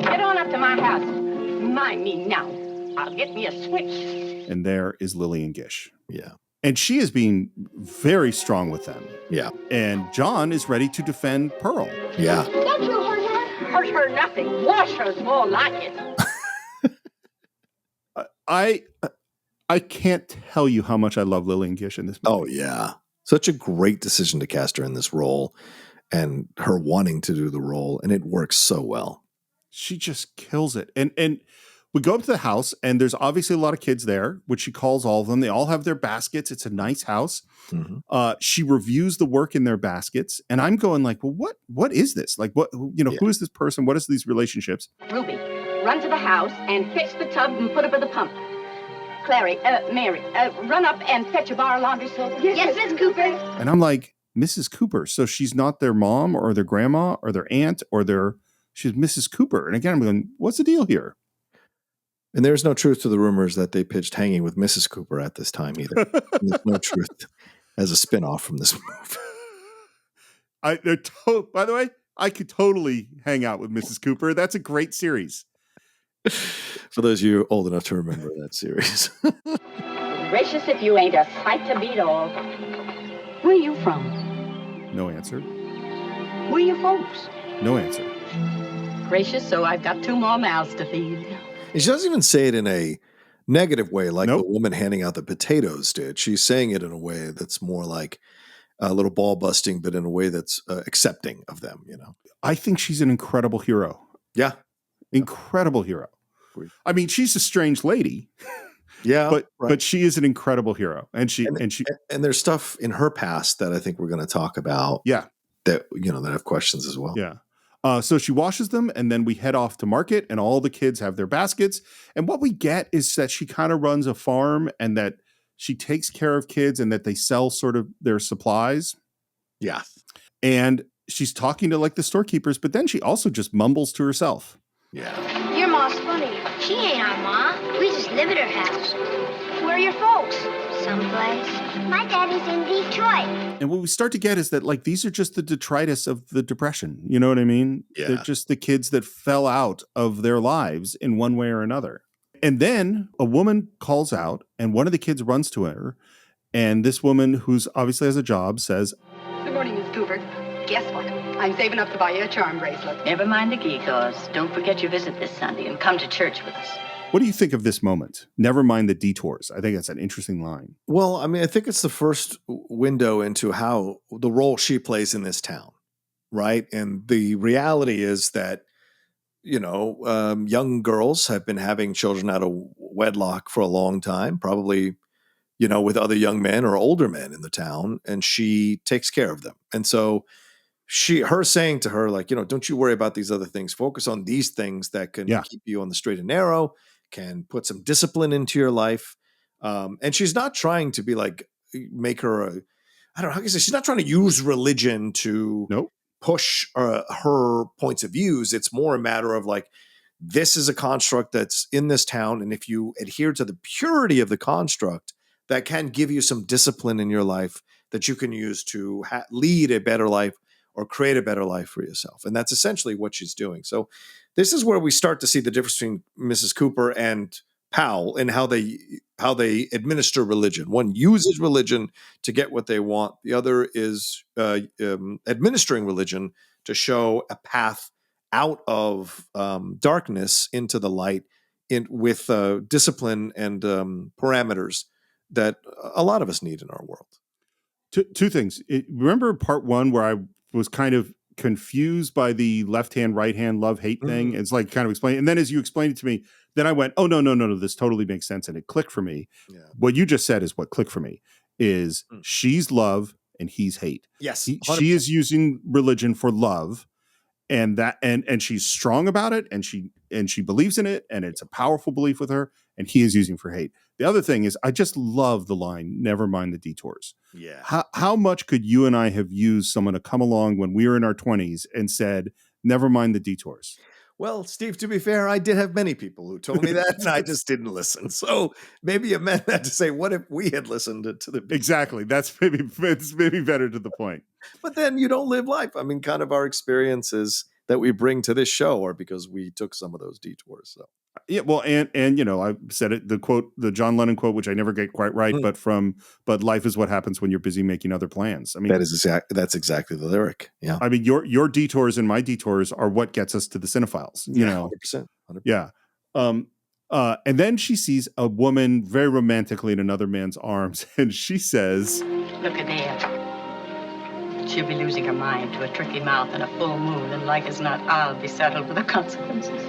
Get on up to my house. Mind me now. I'll get me a switch. And there is Lillian Gish. Yeah. And she is being very strong with them. Yeah. And John is ready to defend Pearl. Yeah. Don't you hurt her? Hurt her nothing. Wash her's more like it. I can't tell you how much I love Lillian Gish in this movie. Oh, yeah. Such a great decision to cast her in this role and her wanting to do the role. And it works so well. She just kills it. And we go up to the house, and there's obviously a lot of kids there, which she calls all of them. They all have their baskets. It's a nice house. Mm-hmm. She reviews the work in their baskets, and I'm going like, well, what is this? Like, what, who is this person? What is these relationships? Ruby, run to the house and fetch the tub and put it by the pump. Clary, Mary, run up and fetch a bar of laundry soap. Yes, Miss Cooper. And I'm like, Mrs. Cooper. So she's not their mom or their grandma or their aunt or she's Mrs. Cooper. And again, I'm going, what's the deal here? And there's no truth to the rumors that they pitched Hanging with Mrs. Cooper at this time either. There's no truth as a spinoff from this movie. By the way, I could totally hang out with Mrs. Cooper. That's a great series. For those of you old enough to remember that series. Gracious if you ain't a sight to beat all. Where you from? No answer. Where you folks? No answer. Gracious, so I've got 2 more mouths to feed. And she doesn't even say it in a negative way like Nope. the woman handing out the potatoes did. She's saying it in a way that's more like a little ball busting, but in a way that's accepting of them, I think she's an incredible hero. Yeah. Incredible hero. I mean, she's a strange lady. Yeah. But she is an incredible hero. And there's stuff in her past that I think we're going to talk about. Yeah. That have questions as well. Yeah. So she washes them, and then we head off to market, and all the kids have their baskets. And what we get is that she kind of runs a farm, and that she takes care of kids, and that they sell sort of their supplies. Yeah. And she's talking to like the storekeepers, but then she also just mumbles to herself. Yeah. Your mom's funny. She ain't our ma. We just live at her house. Where are your folks? Someplace. My daddy's in Detroit. And what we start to get is that like these are just the detritus of the Depression. You know what I mean? Yeah. They're just the kids that fell out of their lives in one way or another. And then a woman calls out, and one of the kids runs to her. And this woman, who's obviously has a job, says, Good morning, Miss Cooper. Guess what? I'm saving up to buy you a charm bracelet. Never mind the gewgaws. Don't forget your visit this Sunday and come to church with us. what do you think of this moment? Never mind the detours. I think that's an interesting line. Well, I mean, I think it's the first window into how the role she plays in this town, right? And the reality is that, you know, young girls have been having children out of wedlock for a long time, probably, you know, with other young men or older men in the town, and she takes care of them. And so her saying to her, like, you know, don't you worry about these other ththings. Focus on these things that can keep you on the straight and narrow, can put some discipline into your life. And she's not trying to be like, make her I don't know how can I say, she's not trying to use religion to push her points of views. It's more a matter of like, this is a construct that's in this town. And if you adhere to the purity of the construct, that can give you some discipline in your life that you can use to lead a better life or create a better life for yourself. And that's essentially what she's doing. So this is where we start to see the difference between Mrs. Cooper and Powell and how they administer religion. One uses religion to get what they want. The other is administering religion to show a path out of darkness into the light with discipline and parameters that a lot of us need in our world. Two things. Remember part one where I was kind of confused by the left hand, right hand, love, hate thing? It's like kind of explain. And then as you explained it to me, then I went, oh, no, this totally makes sense. And it clicked for me. Yeah. What you just said is what clicked for me is she's love and he's hate. Yes. She is using religion for love, and she's strong about it, and she believes in it, and it's a powerful belief with her, and he is using for hate. The other thing is, I just love the line, never mind the detours. Yeah. How much could you and I have used someone to come along when we were in our 20s and said, never mind the detours? Well, Steve, to be fair, I did have many people who told me that, and I just didn't listen. So maybe you meant that to say, what if we had listened to the Exactly. It's maybe better to the point. But then you don't live life. I mean, kind of our experiences that we bring to this show are because we took some of those detours. So Yeah, well, and I said it, the John Lennon quote, which I never get quite right, but life is what happens when you're busy making other plans. I mean, that's exactly the lyric. Yeah. I mean, your detours and my detours are what gets us to the Cine-Files, you know. 100%. Yeah. And then she sees a woman very romantically in another man's arms, and she says, Look at there. She'll be losing her mind to a tricky mouth and a full moon, and like as not, I'll be saddled with the consequences.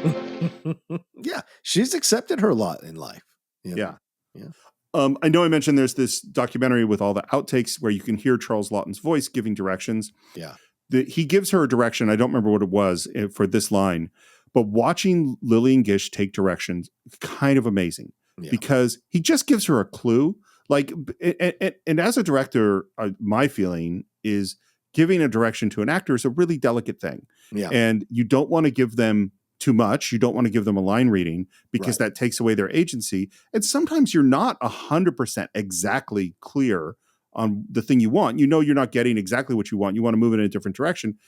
Yeah, she's accepted her lot in life. You know? Yeah. I know I mentioned there's this documentary with all the outtakes where you can hear Charles Laughton's voice giving directions. Yeah. He gives her a direction. I don't remember what it was for this line, but watching Lillian Gish take directions, kind of amazing because he just gives her a clue. Like, and as a director, my feeling is giving a direction to an actor is a really delicate thing. Yeah. And you don't want to give them too much. You don't want to give them a line reading because that takes away their agency. And sometimes you're not 100% exactly clear on the thing you want. You know, you're not getting exactly what you want. You want to move in a different direction.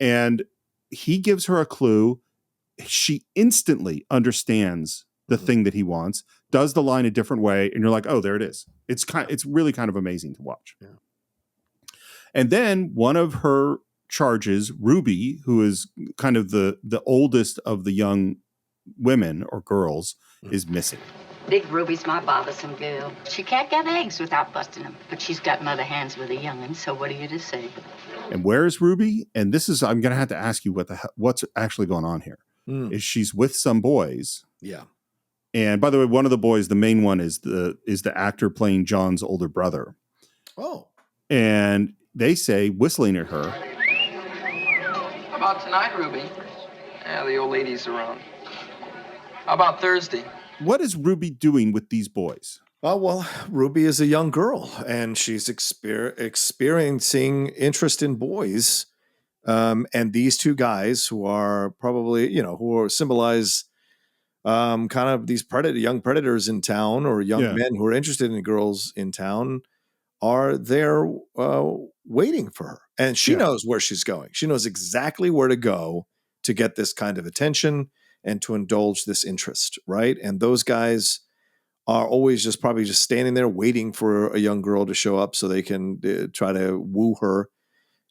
And he gives her a clue. She instantly understands the thing that he wants, does the line a different way. And you're like, oh, there it is. It's really kind of amazing to watch. Yeah. And then one of her charges, Ruby, who is kind of the oldest of the young women or girls, is missing. Big Ruby's my bothersome girl. She can't get eggs without busting them, but she's got mother hands with a young'un, so what are you to say? And where is Ruby? And this is, I'm going to have to ask you what's actually going on here. Is she's with some boys. Yeah. And by the way, one of the boys, the main one is the actor playing John's older brother. Oh. And they say, whistling at her, How about tonight, Ruby? Yeah, the old lady's around. How about Thursday? What is Ruby doing with these boys? Oh, well, Ruby is a young girl, and she's experiencing interest in boys. And these two guys who are probably, who symbolize kind of these young predators in town, or young men who are interested in girls in town, are there waiting for her. And she knows where she's going. She knows exactly where to go to get this kind of attention and to indulge this interest, right? And those guys are always probably just standing there waiting for a young girl to show up so they can try to woo her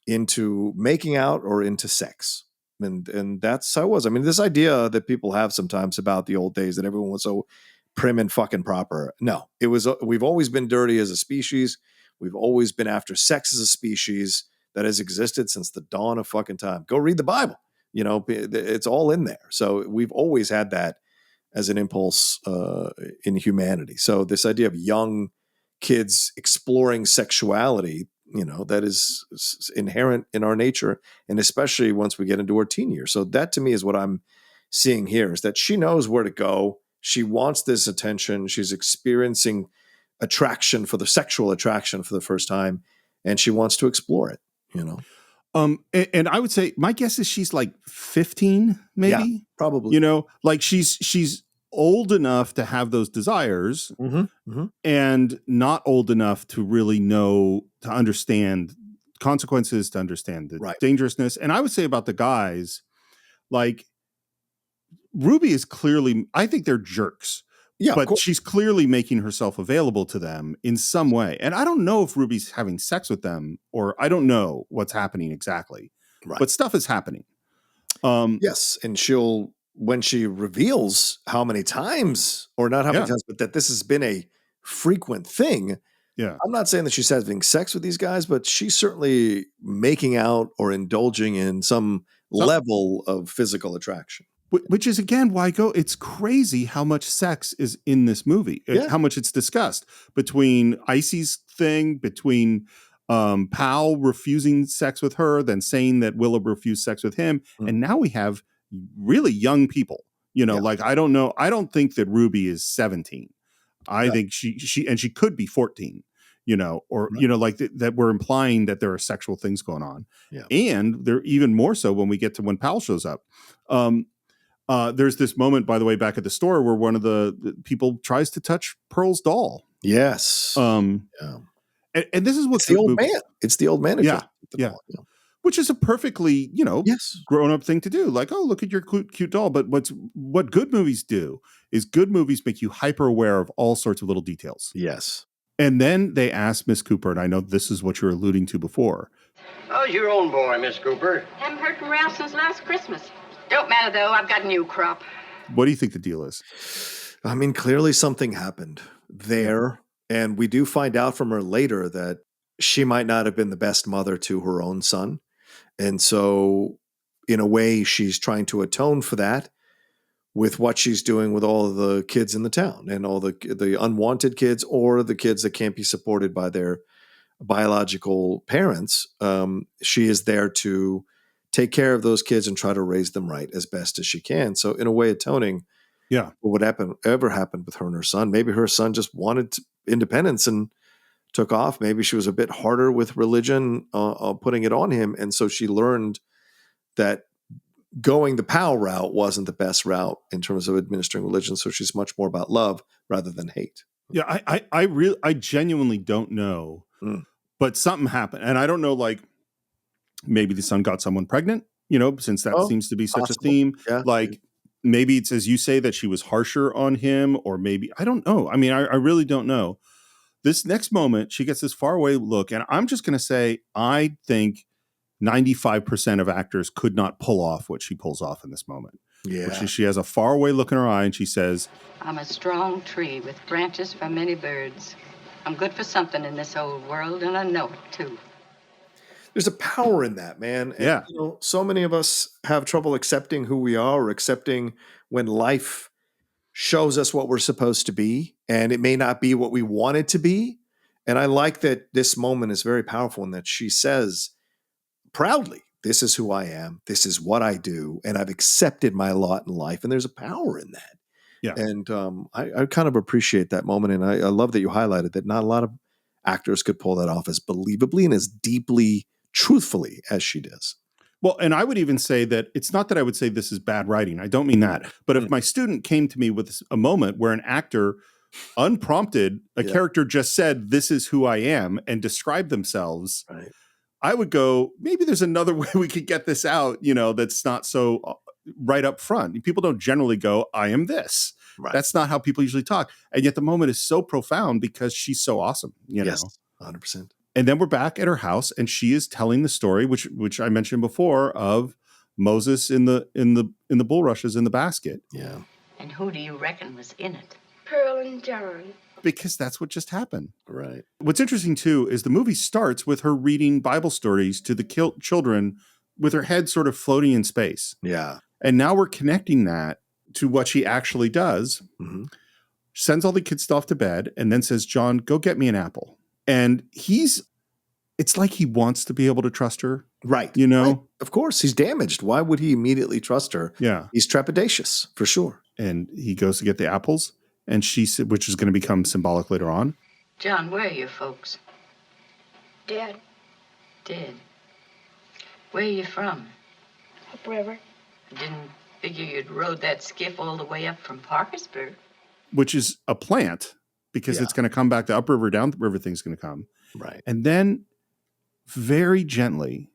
into making out or into sex. And that's how it was. I mean, this idea that people have sometimes about the old days that everyone was so prim and fucking proper. No, it was, we've always been dirty as a species. We've always been after sex as a species that has existed since the dawn of fucking time. Go read the Bible. It's all in there. So we've always had that as an impulse in humanity. So this idea of young kids exploring sexuality, that is inherent in our nature, and especially once we get into our teen years. So that to me is what I'm seeing here, is that she knows where to go. She wants this attention. She's experiencing sexual attraction for the first time, and she wants to explore it, And I would say my guess is she's like 15, maybe. Yeah, probably. Like she's old enough to have those desires, and not old enough to really know, to understand consequences, to understand the dangerousness. And I would say about the guys, like Ruby is clearly, I think they're jerks. Yeah, but she's clearly making herself available to them in some way. And I don't know if Ruby's having sex with them, or I don't know what's happening exactly. Right. But stuff is happening. Yes. And when she reveals how many times, or not how many times, but that this has been a frequent thing. Yeah. I'm not saying that she's having sex with these guys, but she's certainly making out or indulging in some level of physical attraction. Which is, again, why it's crazy how much sex is in this movie, how much it's discussed between Icy's thing, between Powell refusing sex with her, then saying that Willow refused sex with him. And now we have really young people, like, I don't know. I don't think that Ruby is 17. I think she could be 14, like that we're implying that there are sexual things going on. Yeah. And they're even more so when we get to when Powell shows up. There's this moment, by the way, back at the store where one of the people tries to touch Pearl's doll. Yes. And this is what it's the old man. It's the old man. Yeah. Which is a perfectly, grown up thing to do. Like, oh, look at your cute doll. But what good movies do is good movies make you hyper aware of all sorts of little details. Yes. And then they asked Miss Cooper, and I know this is what you were alluding to before. How's your own boy, Miss Cooper? Haven't heard from Ralph since last Christmas. Don't matter, though. I've got a new crop. What do you think the deal is? I mean, clearly something happened there. And we do find out from her later that she might not have been the best mother to her own son. And so, in a way, she's trying to atone for that with what she's doing with all of the kids in the town and all the unwanted kids or the kids that can't be supported by their biological parents. She is there to take care of those kids and try to raise them right as best as she can. So, in a way, atoning for what ever happened with her and her son. Maybe her son just wanted independence and took off. Maybe she was a bit harder with religion, putting it on him. And so she learned that going the POW route wasn't the best route in terms of administering religion. So she's much more about love rather than hate. Yeah, I genuinely don't know, but something happened. And I don't know, like, maybe the son got someone pregnant, since that seems to be such a theme. Yeah. Like, maybe it's, as you say, that she was harsher on him, or maybe, I don't know. I mean, I really don't know. This next moment, she gets this faraway look, and I'm just going to say, I think 95% of actors could not pull off what she pulls off in this moment. Yeah. Which is, she has a faraway look in her eye, and she says, I'm a strong tree with branches for many birds. I'm good for something in this old world, and I know it, too. There's a power in that, man. And, so many of us have trouble accepting who we are or accepting when life shows us what we're supposed to be, and it may not be what we want it to be. And I like that this moment is very powerful in that she says proudly, this is who I am, this is what I do, and I've accepted my lot in life. And there's a power in that. Yeah. And I kind of appreciate that moment. And I love that you highlighted that not a lot of actors could pull that off as believably and as deeply truthfully as she does. Well, and I would even say that it's not that I would say this is bad writing. I don't mean that. But if my student came to me with a moment where an actor, unprompted, a character just said, this is who I am, and described themselves, I would go, maybe there's another way we could get this out, that's not so right up front. People don't generally go, I am this. Right. That's not how people usually talk. And yet the moment is so profound because she's so awesome, Yes, 100%. And then we're back at her house, and she is telling the story, which I mentioned before, of Moses in the bulrushes in the basket. Yeah. And who do you reckon was in it? Pearl and John. Because that's what just happened. Right. What's interesting, too, is the movie starts with her reading Bible stories to the children with her head sort of floating in space. Yeah. And now we're connecting that to what she actually does. Mm-hmm. Sends all the kids off to bed, and then says, John, go get me an apple. And it's like he wants to be able to trust her. Right. Right. Of course, he's damaged. Why would he immediately trust her? Yeah. He's trepidatious, for sure. And he goes to get the apples, and she said, which is going to become symbolic later on. John, where are your folks? Dead. Dead. Where are you from? Upriver. I didn't figure you'd rode that skiff all the way up from Parkersburg. Which is a plant, because it's going to come back. The upriver, downriver thing's going to come. Right. And then very gently,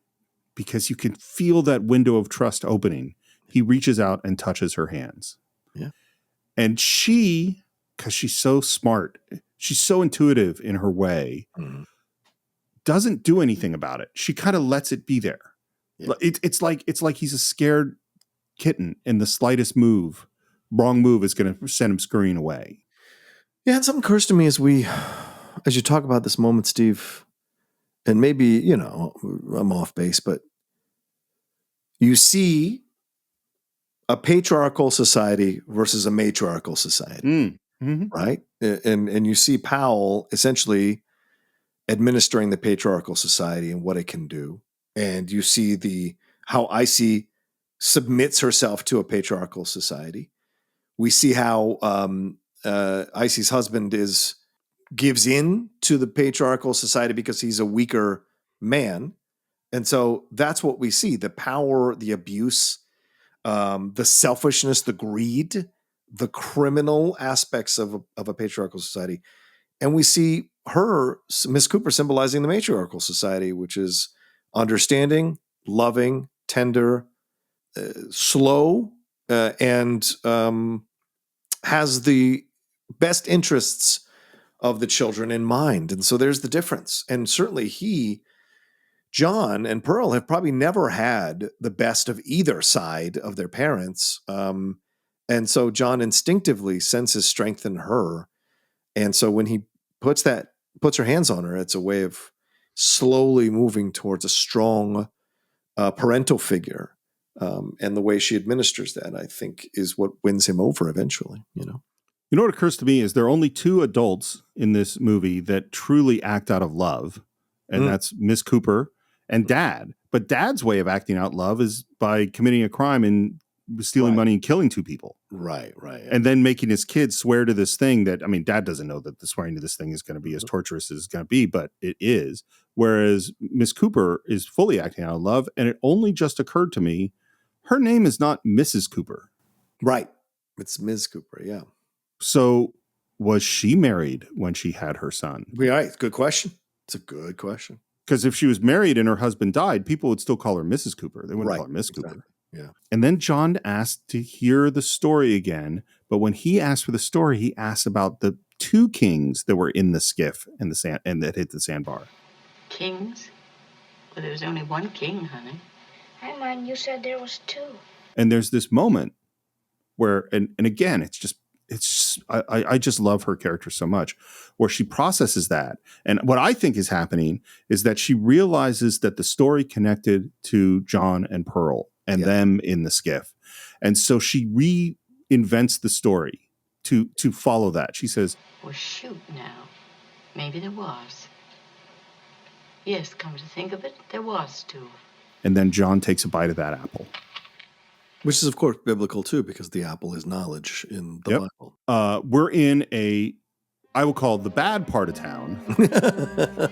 because you can feel that window of trust opening, he reaches out and touches her hands. Yeah. And she, because she's so smart, she's so intuitive in her way, doesn't do anything about it. She kind of lets it be there. Yeah. It's like he's a scared kitten, and the slightest wrong move is going to send him scurrying away. Yeah, and something occurs to me as you talk about this moment, Steve, and maybe, I'm off base, but you see a patriarchal society versus a matriarchal society, right? And you see Powell essentially administering the patriarchal society and what it can do. And you see how Icy submits herself to a patriarchal society. We see how Icy's husband gives in to the patriarchal society because he's a weaker man. And so that's what we see, the power, the abuse the selfishness, the greed, the criminal aspects of a patriarchal society. And we see her, Miss Cooper, symbolizing the matriarchal society, which is understanding, loving, tender, slow, and has the best interests of the children in mind. And so there's the difference. And certainly John and Pearl have probably never had the best of either side of their parents. And so John instinctively senses strength in her. And so when he puts her hands on her, it's a way of slowly moving towards a strong parental figure. And the way she administers that, I think, is what wins him over eventually, You know what occurs to me is there are only two adults in this movie that truly act out of love, and that's Miss Cooper and Dad. But Dad's way of acting out love is by committing a crime and stealing money and killing two people. Right. And then making his kids swear to this thing that, I mean, Dad doesn't know that the swearing to this thing is going to be as torturous as it's going to be, but it is. Whereas Miss Cooper is fully acting out of love. And it only just occurred to me, her name is not Mrs. Cooper. Right. It's Ms. Cooper. Yeah. So was she married when she had her son? Right. Good question. It's a good question. Because if she was married and her husband died, people would still call her Mrs. Cooper. They wouldn't call her Miss Cooper. Yeah. And then John asked to hear the story again. But when he asked for the story, he asked about the two kings that were in the skiff and the sand and that hit the sandbar. Kings? Well, there was only one king, honey. Hey, man, you said there was two. And there's this moment where, and again, I just love her character so much, where she processes that. And what I think is happening is that she realizes that the story connected to John and Pearl and them in the skiff. And so she reinvents the story to follow that. She says, well, shoot now. Maybe there was. Yes, come to think of it, there was two. And then John takes a bite of that apple. Which is, of course, biblical, too, because the apple is knowledge in the Bible. We're in I will call the bad part of town,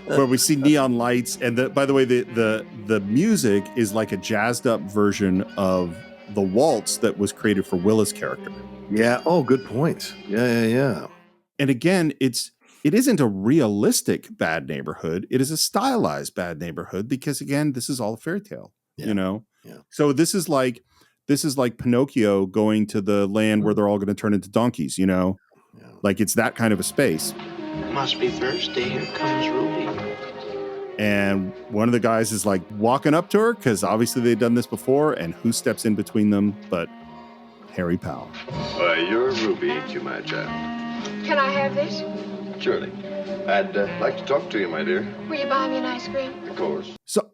where we see neon lights. And by the way, the music is like a jazzed up version of the waltz that was created for Willa's character. Yeah. Oh, good point. Yeah. And again, it isn't a realistic bad neighborhood. It is a stylized bad neighborhood because, again, this is all a fairy tale, Yeah. Yeah. So this is like Pinocchio going to the land where they're all going to turn into donkeys, Yeah. Like it's that kind of a space. Must be thirsty. Here comes Ruby. And one of the guys is like walking up to her because obviously they've done this before. And who steps in between them but Harry Powell? Why, you're Ruby, ain't you, my child? Can I have this? Surely. I'd like to talk to you, my dear. Will you buy me an ice cream? Of course. So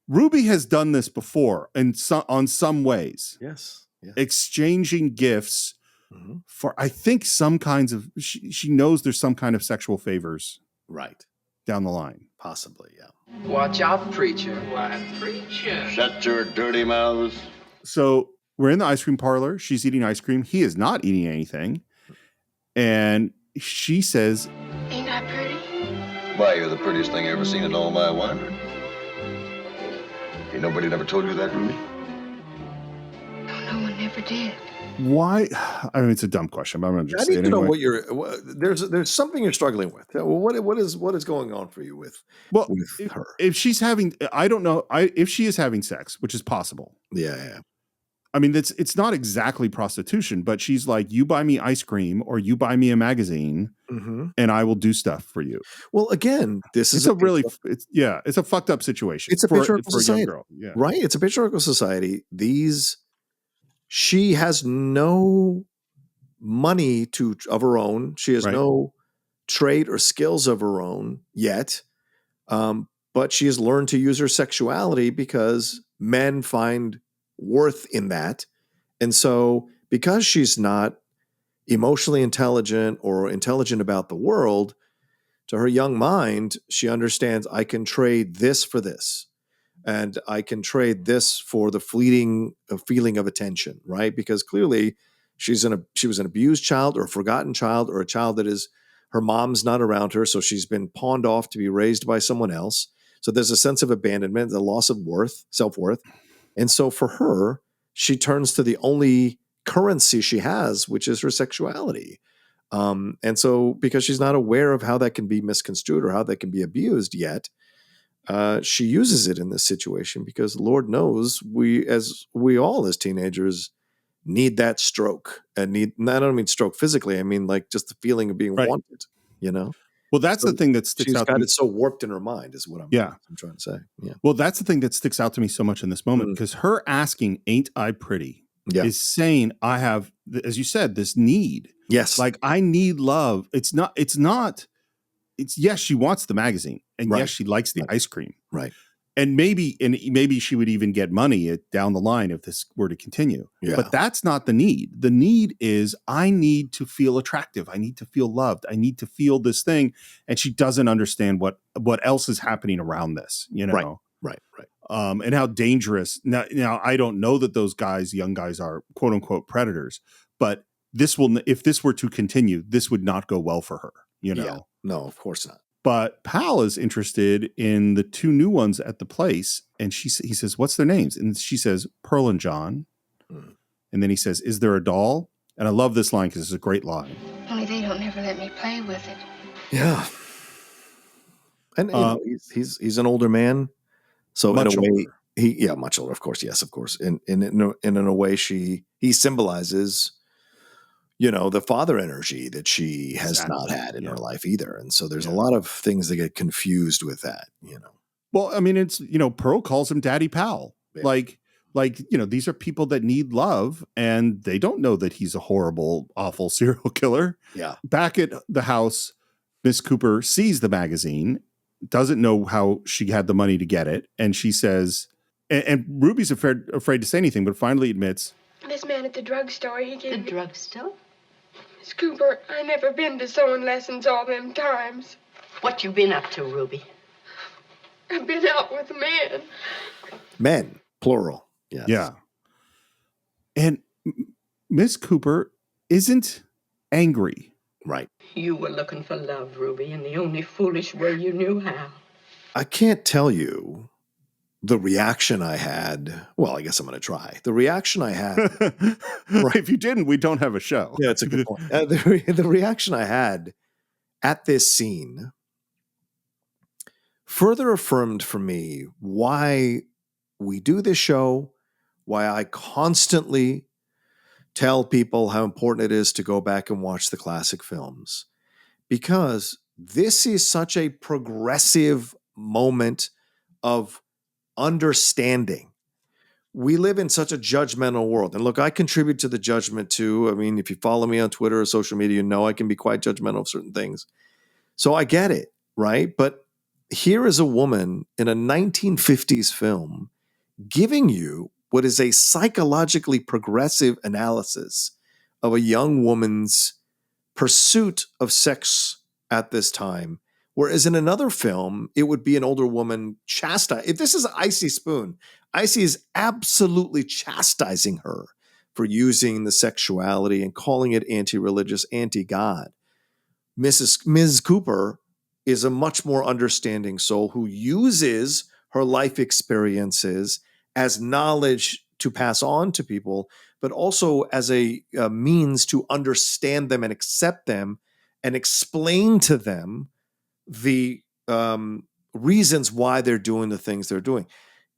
Ruby has done this before on some ways. Yes. Exchanging gifts for, I think, some kinds of, she knows there's some kind of sexual favors. Right. Down the line. Possibly, yeah. Watch out, preacher. Why, preacher? Shut your dirty mouths. So we're in the ice cream parlor. She's eating ice cream. He is not eating anything. And she says, ain't I pretty? Why, you're the prettiest thing I ever seen in all my wandering. Ain't nobody ever told you that, Ruby? No one ever did. Why? I mean, it's a dumb question, but I'm going to just say it anyway. I need to know what there's something you're struggling with. What is going on for you with her? If she's having, I don't know, if she is having sex, which is possible. Yeah. I mean, it's not exactly prostitution, but she's like, you buy me ice cream or you buy me a magazine and I will do stuff for you. Well, again, it's a fucked up situation. It's a patriarchal society, a young girl. Yeah. Right? It's a patriarchal society. She has no money of her own. She has no trade or skills of her own yet. But she has learned to use her sexuality because men find worth in that. And so because she's not emotionally intelligent or intelligent about the world, to her young mind, she understands I can trade this for this. And I can trade this for the fleeting feeling of attention, right? Because clearly she was an abused child or a forgotten child or a child that is, her mom's not around her. So she's been pawned off to be raised by someone else. So there's a sense of abandonment, the loss of self-worth. And so for her, she turns to the only currency she has, which is her sexuality. And so because she's not aware of how that can be misconstrued or how that can be abused yet, she uses it in this situation because Lord knows we all as teenagers need that stroke and I don't mean stroke physically. I mean, like just the feeling of being wanted, you know? Well, that's So the thing that sticks she's out got to me. it so warped in her mind is what I'm trying to say. Yeah. Well, that's the thing that sticks out to me so much in this moment because her asking, "Ain't I pretty?" is saying, I have, as you said, this need. Yes. Like I need love. It's yes, she wants the magazine and yes, she likes the ice cream. Right. And maybe she would even get money down the line if this were to continue. Yeah. But that's not the need. The need is I need to feel attractive. I need to feel loved. I need to feel this thing. And she doesn't understand what else is happening around this, you know? Right. And how dangerous. Now, I don't know that those young guys are quote unquote predators, but if this were to continue, this would not go well for her, you know? Yeah. No, of course not. But Pal is interested in the two new ones at the place. And he says, what's their names? And she says, Pearl and John. And then he says, is there a doll? And I love this line because it's a great line. Only they don't never let me play with it. Yeah. And you know, he's an older man. So in a way, much older, of course. Yes, of course. And in a way, he symbolizes, you know, the father energy that she has not had in her life either. And so there's a lot of things that get confused with that, you know. Well, I mean, it's, you know, Pearl calls him Daddy Pal. Yeah. Like, you know, these are people that need love and they don't know that he's a horrible, awful serial killer. Yeah. Back at the house, Miss Cooper sees the magazine, doesn't know how she had the money to get it. And she says, and Ruby's afraid to say anything, but finally admits. This man at the drugstore, he gave me... The drugstore? Miss Cooper, I never been to sewing lessons all them times. What you been up to, Ruby? I've been out with men. Men, plural. Yes. Yeah. And Miss Cooper isn't angry. Right. You were looking for love, Ruby, in the only foolish way you knew how. I can't tell you the reaction I had. Well, I guess I'm going to try. The reaction I had. Right. If you didn't, we don't have a show. Yeah, it's a good point. The reaction I had at this scene further affirmed for me why we do this show, why I constantly tell people how important it is to go back and watch the classic films. Because this is such a progressive moment of understanding. We live in such a judgmental world. And look, I contribute to the judgment too. I mean, if you follow me on Twitter or social media, you know I can be quite judgmental of certain things. So I get it, right? But here is a woman in a 1950s film giving you what is a psychologically progressive analysis of a young woman's pursuit of sex at this time. Whereas in another film, it would be an older woman chastised. If this is Icy Spoon, Icy is absolutely chastising her for using the sexuality and calling it anti-religious, anti-God. Ms. Cooper is a much more understanding soul who uses her life experiences as knowledge to pass on to people, but also as a means to understand them and accept them and explain to them the reasons why they're doing the things they're doing.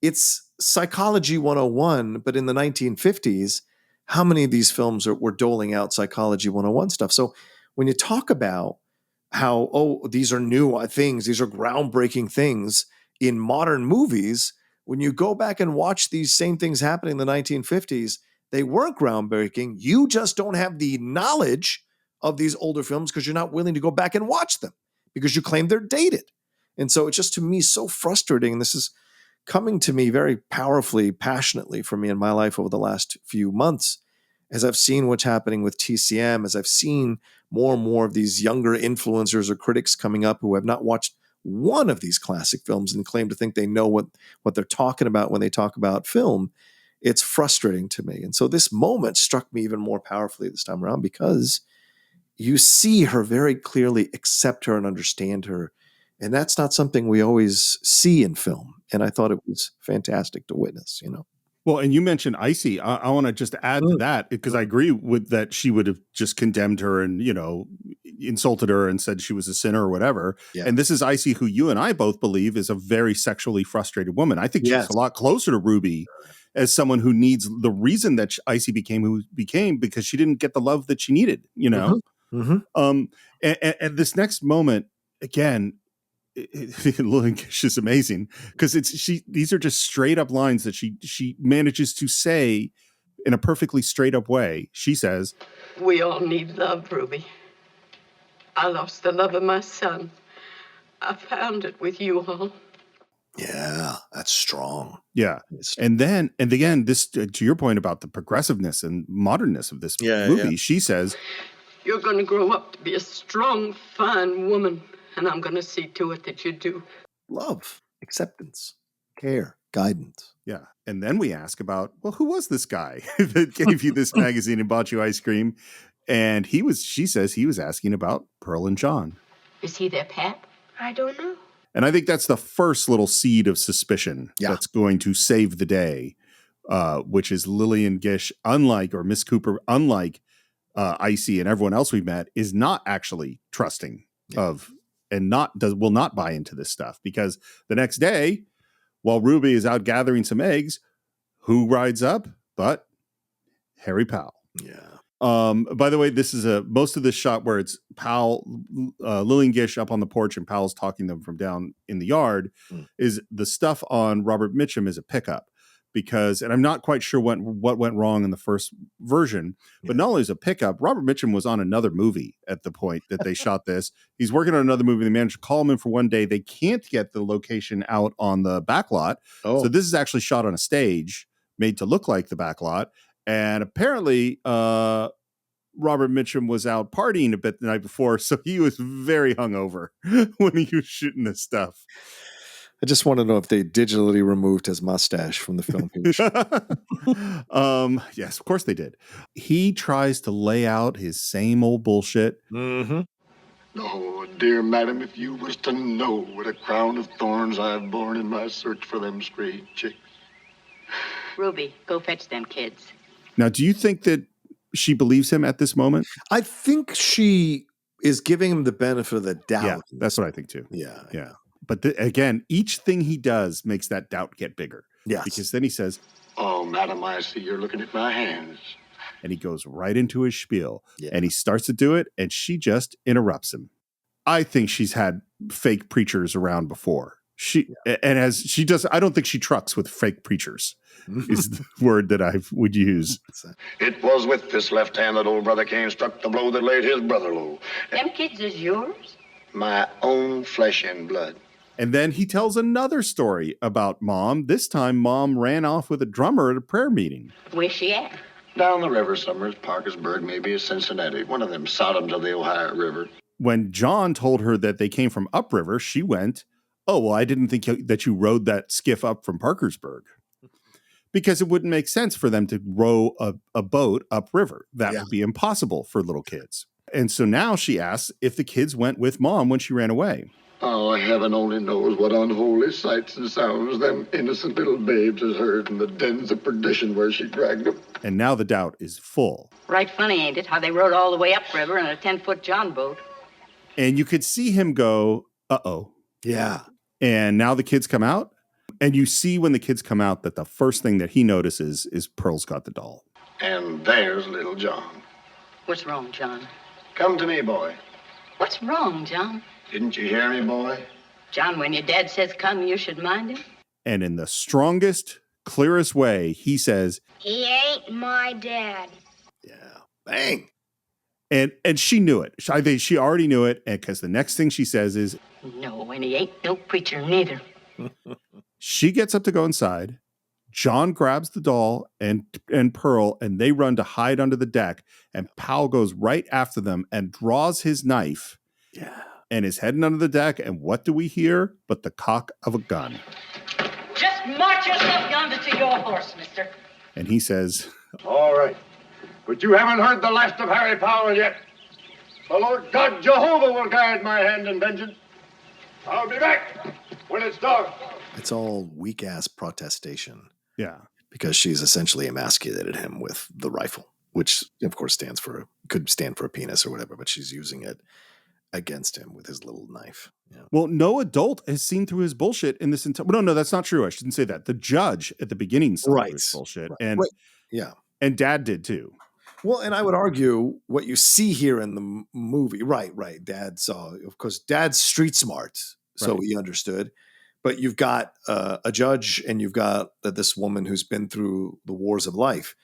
It's Psychology 101, but in the 1950s, how many of these films were doling out Psychology 101 stuff? So when you talk about how, these are new things, these are groundbreaking things in modern movies, when you go back and watch these same things happening in the 1950s, they weren't groundbreaking. You just don't have the knowledge of these older films because you're not willing to go back and watch them because you claim they're dated. And so it's just, to me, so frustrating. And this is coming to me very powerfully, passionately for me in my life over the last few months, as I've seen what's happening with TCM, as I've seen more and more of these younger influencers or critics coming up who have not watched one of these classic films and claim to think they know what they're talking about when they talk about film. It's frustrating to me. And so this moment struck me even more powerfully this time around because you see her very clearly accept her and understand her. And that's not something we always see in film. And I thought it was fantastic to witness, you know. Well, and you mentioned Icy. I want to just add to that because I agree with that. She would have just condemned her and, insulted her and said she was a sinner or whatever. Yeah. And this is Icy, who you and I both believe is a very sexually frustrated woman. I think Yes. she's a lot closer to Ruby as someone who needs the reason that Icy became who became because she didn't get the love that she needed, And this next moment, again, Lillian is amazing because these are just straight up lines that she manages to say in a perfectly straight up way. She says, "We all need love, Ruby. I lost the love of my son. I found it with you all." Yeah, that's strong. Yeah. And again, this to your point about the progressiveness and modernness of this movie, she says, "You're going to grow up to be a strong, fine woman, and I'm going to see to it that you do." Love, acceptance, care, guidance. Yeah. And then we ask about, well, who was this guy that gave you this magazine and bought you ice cream? And she says he was asking about Pearl and John. Is he their pap? I don't know. And I think that's the first little seed of suspicion that's going to save the day, which is Lillian Gish, Miss Cooper, unlike Icy and everyone else we've met, is not actually trusting of and will not buy into this stuff, because the next day, while Ruby is out gathering some eggs, who rides up but Harry Powell? Yeah. By the way, this is most of this shot where it's Powell, Lillian Gish up on the porch and Powell's talking to them from down in the yard, is the stuff on Robert Mitchum is a pickup. Because, and I'm not quite sure what went wrong in the first version, but not only is a pickup, Robert Mitchum was on another movie at the point that they shot this. He's working on another movie. They managed to call him in for one day. They can't get the location out on the back lot. So this is actually shot on a stage made to look like the back lot. And apparently, Robert Mitchum was out partying a bit the night before, so he was very hungover when he was shooting this stuff. I just want to know if they digitally removed his mustache from the film. Yes, of course they did. He tries to lay out his same old bullshit. Oh, dear madam, if you was to know what a crown of thorns I've borne in my search for them stray chicks. Ruby, go fetch them kids. Now, do you think that she believes him at this moment? I think she is giving him the benefit of the doubt. Yeah, that's what I think too. Yeah. But again, each thing he does makes that doubt get bigger. Yes. Because then he says, "Oh, madam, I see you're looking at my hands." And he goes right into his spiel. And he starts to do it, and she just interrupts him. I think she's had fake preachers around before. I don't think she trucks with fake preachers, is the word that I would use. It was with this left hand that old brother Cain struck the blow that laid his brother low. Them kids is yours? My own flesh and blood. And then he tells another story about Mom. This time, Mom ran off with a drummer at a prayer meeting. Where's she at? Down the river somewhere, Parkersburg, maybe Cincinnati. One of them Sodoms of the Ohio River. When John told her that they came from upriver, she went, "Oh, well, I didn't think that you rowed that skiff up from Parkersburg." Because it wouldn't make sense for them to row a boat upriver. That would be impossible for little kids. And so now she asks if the kids went with Mom when she ran away. Oh, heaven only knows what unholy sights and sounds them innocent little babes has heard in the dens of perdition where she dragged them. And now the doubt is full. Right funny, ain't it? How they rode all the way upriver in a 10-foot John boat. And you could see him go, uh-oh. Yeah. And now the kids come out. And you see when the kids come out that the first thing that he notices is Pearl's got the doll. And there's little John. What's wrong, John? Come to me, boy. What's wrong, John? Didn't you hear me, boy? John, when your dad says come, you should mind him. And in the strongest, clearest way, he says, "He ain't my dad." Yeah. Bang. And she knew it. I think she already knew it, because the next thing she says is, "No, and he ain't no preacher neither." She gets up to go inside. John grabs the doll and Pearl, and they run to hide under the deck. And Powell goes right after them and draws his knife. Yeah. And is heading under the deck. And what do we hear but the cock of a gun? Just march yourself yonder to your horse, mister. And he says, "All right. But you haven't heard the last of Harry Powell yet. The Lord God Jehovah will guide my hand in vengeance. I'll be back when it's dark." It's all weak-ass protestation. Yeah. because she's essentially emasculated him with the rifle, which of course could stand for a penis or whatever, but she's using it against him with his little knife. Yeah. Well, no adult has seen through his bullshit in this entire. No, that's not true. I shouldn't say that. The judge at the beginning saw through his bullshit, and yeah, and Dad did too. Well, and I would argue what you see here in the movie, right? Dad saw, of course, Dad's street smart, so he understood. But you've got a judge, and you've got this woman who's been through the wars of life.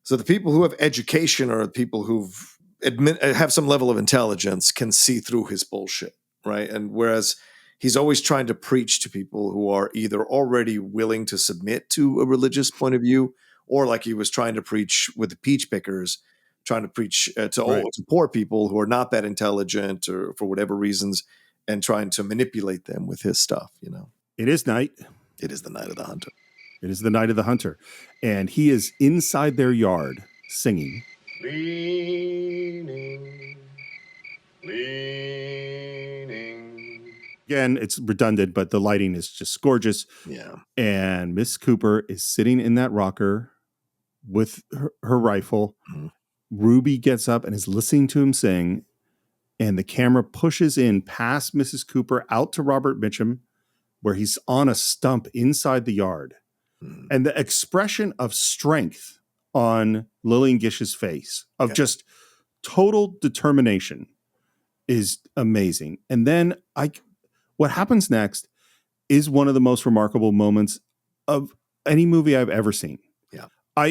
So the people who have education or people who've have some level of intelligence can see through his bullshit, right? And whereas he's always trying to preach to people who are either already willing to submit to a religious point of view, or like he was trying to preach with the peach pickers, trying to preach to poor people who are not that intelligent or for whatever reasons, and trying to manipulate them with his stuff, It is night. It is the night of the hunter. It is the night of the hunter. And he is inside their yard singing. Leaning. Again, it's redundant, but the lighting is just gorgeous. Yeah. And Miss Cooper is sitting in that rocker with her rifle. Mm-hmm. Ruby gets up and is listening to him sing. And the camera pushes in past Mrs. Cooper out to Robert Mitchum, where he's on a stump inside the yard. Mm-hmm. And the expression of strength on Lillian Gish's face, of just total determination, is amazing. And then what happens next is one of the most remarkable moments of any movie I've ever seen. Yeah.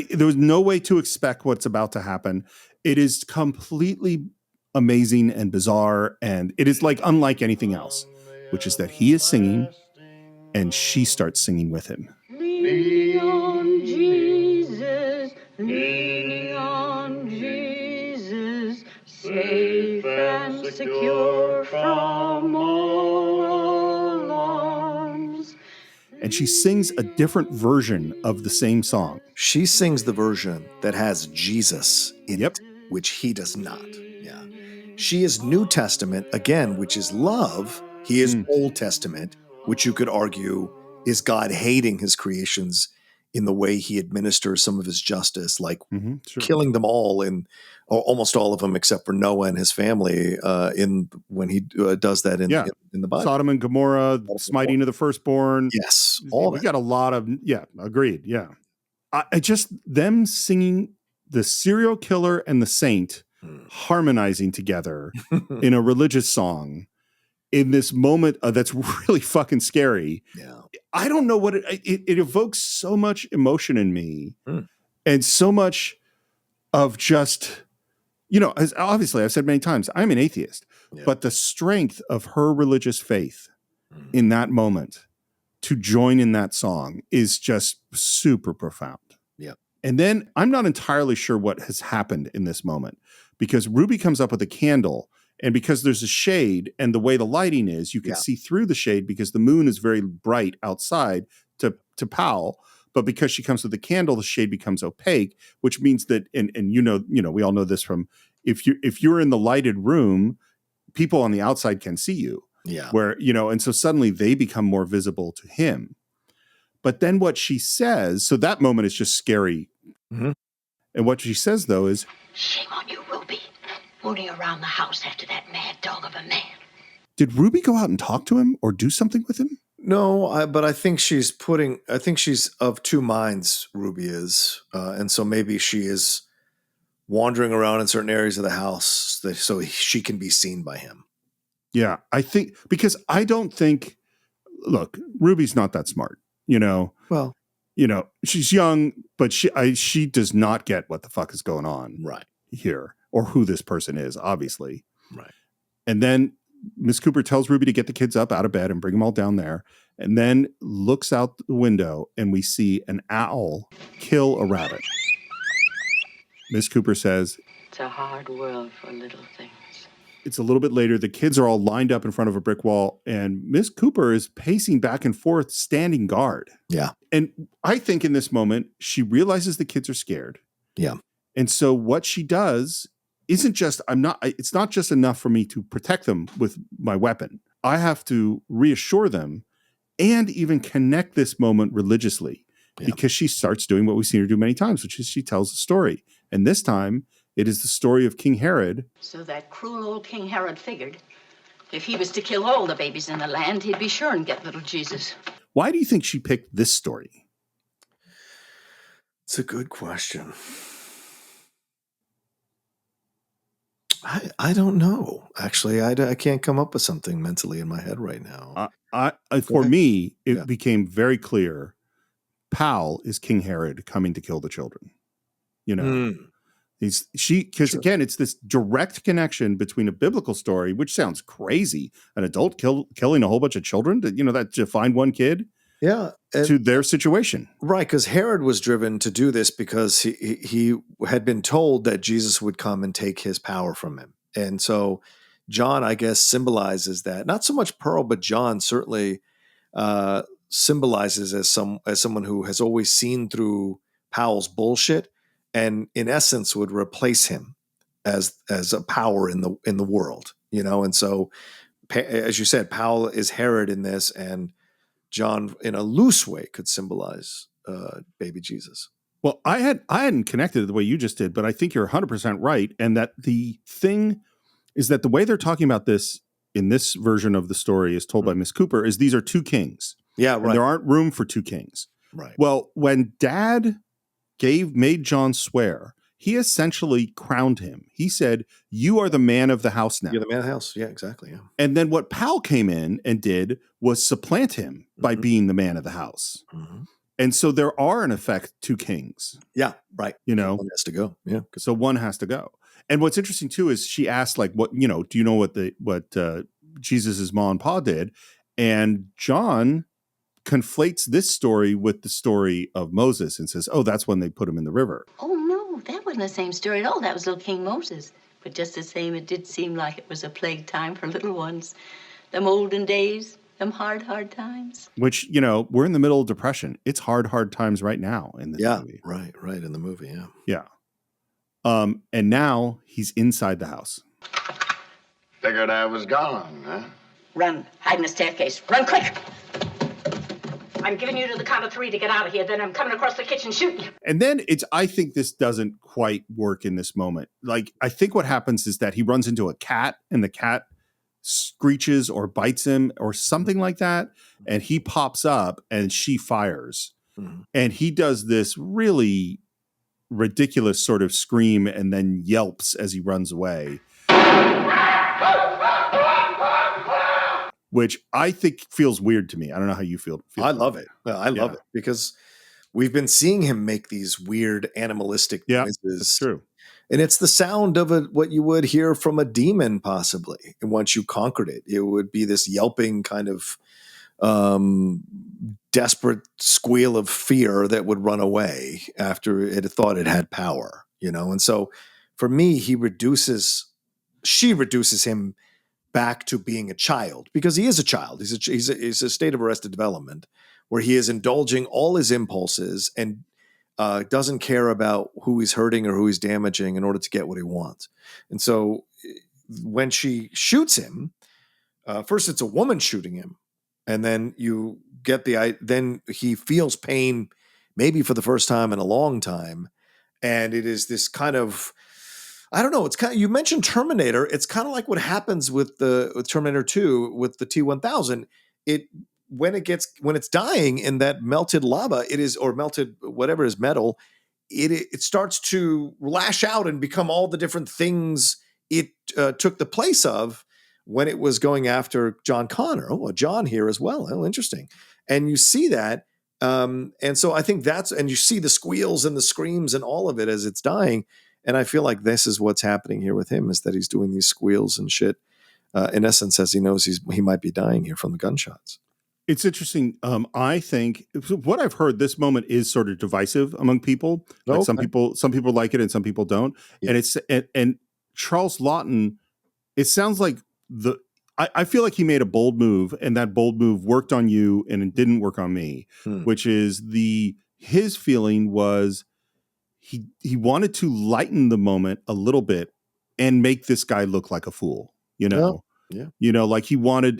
There was no way to expect what's about to happen. It is completely amazing and bizarre, and it is unlike anything else, which is that he is singing and she starts singing with him. Leaning on Jesus, leaning on Jesus, safe and secure from all alarms. And she sings a different version of the same song. She sings the version that has Jesus in it, which he does not. Yeah. She is New Testament, again, which is love. He is Old Testament, which you could argue is God hating his creations in the way he administers some of his justice, like killing them all, or almost all of them except for Noah and his family, when he does that in the Bible. Sodom and Gomorrah, smiting of the firstborn. Yes. We got a lot of, agreed. Yeah. I just, them singing the serial killer and the saint harmonizing together in a religious song in this moment that's really fucking scary. Yeah. I don't know what it evokes so much emotion in me and so much of just, as obviously I've said many times, I'm an atheist, but the strength of her religious faith in that moment to join in that song is just super profound. Yeah. And then I'm not entirely sure what has happened in this moment, because Ruby comes up with a candle, and because there's a shade and the way the lighting is, you can see through the shade because the moon is very bright outside to Powell. But because she comes with the candle, the shade becomes opaque, which means that, and we all know this from, if you're in the lighted room, people on the outside can see you. Yeah. Where, and so suddenly they become more visible to him. But then what she says, so that moment is just scary. Mm-hmm. And what she says, though, is, "Shame on you, Ruby. Running around the house after that mad dog of a man." Did Ruby go out and talk to him or do something with him? No, but I think she's of two minds, Ruby is. And so maybe she is wandering around in certain areas of the house so she can be seen by him. Yeah, I think, because I don't think, look, Ruby's not that smart, Well, she's young, but she does not get what the fuck is going on here, or who this person is, obviously. Right. And then Miss Cooper tells Ruby to get the kids up out of bed and bring them all down there, and then looks out the window and we see an owl kill a rabbit. Miss Cooper says, "It's a hard world for little things." It's a little bit later. The kids are all lined up in front of a brick wall, and Miss Cooper is pacing back and forth, standing guard. Yeah. And I think in this moment, she realizes the kids are scared. Yeah. And so what she does isn't just, it's not just enough for me to protect them with my weapon. I have to reassure them and even connect this moment religiously because she starts doing what we've seen her do many times, which is she tells a story. And this time it is the story of King Herod. So that cruel old King Herod figured if he was to kill all the babies in the land, he'd be sure and get little Jesus. Why do you think she picked this story? It's a good question. I don't know. Actually, I can't come up with something mentally in my head right now. For me, it became very clear. Powell is King Herod coming to kill the children. You know, because again, it's this direct connection between a biblical story, which sounds crazy, an adult killing a whole bunch of children to find one kid. Yeah. To their situation. Right. Because Herod was driven to do this because he had been told that Jesus would come and take his power from him. And so John, I guess, symbolizes that. Not so much Pearl, but John certainly symbolizes as someone who has always seen through Powell's bullshit and in essence would replace him as a power in the world, And so, as you said, Powell is Herod in this, and John, in a loose way, could symbolize baby Jesus. Well, I hadn't connected it the way you just did, but I think you're 100% right. And that the thing is that the way they're talking about this in this version of the story is told by Miss Cooper is these are two kings. Yeah, right. And there aren't room for two kings. Right. Well, when Dad made John swear, he essentially crowned him. He said, "You are the man of the house now. You're the man of the house." Yeah, exactly. Yeah. And then what Powell came in and did was supplant him by being the man of the house. Mm-hmm. And so there are, in effect, two kings. Yeah, right. One has to go. Yeah. So one has to go. And what's interesting too is she asked, like, "What do you know what Jesus's mom and pa did?" And John conflates this story with the story of Moses and says, "Oh, that's when they put him in the river." Oh, no, that wasn't the same story at all. That was little King Moses. But just the same, it did seem like it was a plague time for little ones. Them olden days, them hard times. Which, we're in the middle of depression. It's hard times right now in this movie. Right, in the movie, yeah. Yeah. And now he's inside the house. Figured I was gone, huh? Run, hide in the staircase. Run quick! I'm giving you to the count of 3 to get out of here. Then I'm coming across the kitchen shooting you. And then I think this doesn't quite work in this moment. Like, I think what happens is that he runs into a cat and the cat screeches or bites him or something like that. And he pops up and she fires. Mm-hmm. And he does this really ridiculous sort of scream and then yelps as he runs away. Which I think feels weird to me. I don't know how you feel. I love it. I love it because we've been seeing him make these weird animalistic noises. That's true. And it's the sound of what you would hear from a demon, possibly. And once you conquered it, it would be this yelping kind of desperate squeal of fear that would run away after it thought it had power, And so for me, she reduces him back to being a child because he is a child. He's a state of arrested development where he is indulging all his impulses and doesn't care about who he's hurting or who he's damaging in order to get what he wants. And so when she shoots him, first it's a woman shooting him, and then you get then he feels pain maybe for the first time in a long time, and it is this kind of, I don't know. It's kind of, you mentioned Terminator. It's kind of like what happens with Terminator 2 with the T-1000. When it's dying in that melted lava, or melted whatever is metal, it starts to lash out and become all the different things it took the place of when it was going after John Connor. Oh, a John here as well. Oh, interesting. And you see that. And so I think and you see the squeals and the screams and all of it as it's dying. And I feel like this is what's happening here with him, is that he's doing these squeals and shit, in essence, as he knows he might be dying here from the gunshots. It's interesting. I think what I've heard, this moment is sort of divisive among people. Like some people like it and some people don't. Yeah. And Charles Laughton, it sounds like I feel like he made a bold move, and that bold move worked on you and it didn't work on me, which is his feeling was, he wanted to lighten the moment a little bit and make this guy look like a fool, Yeah. Like he wanted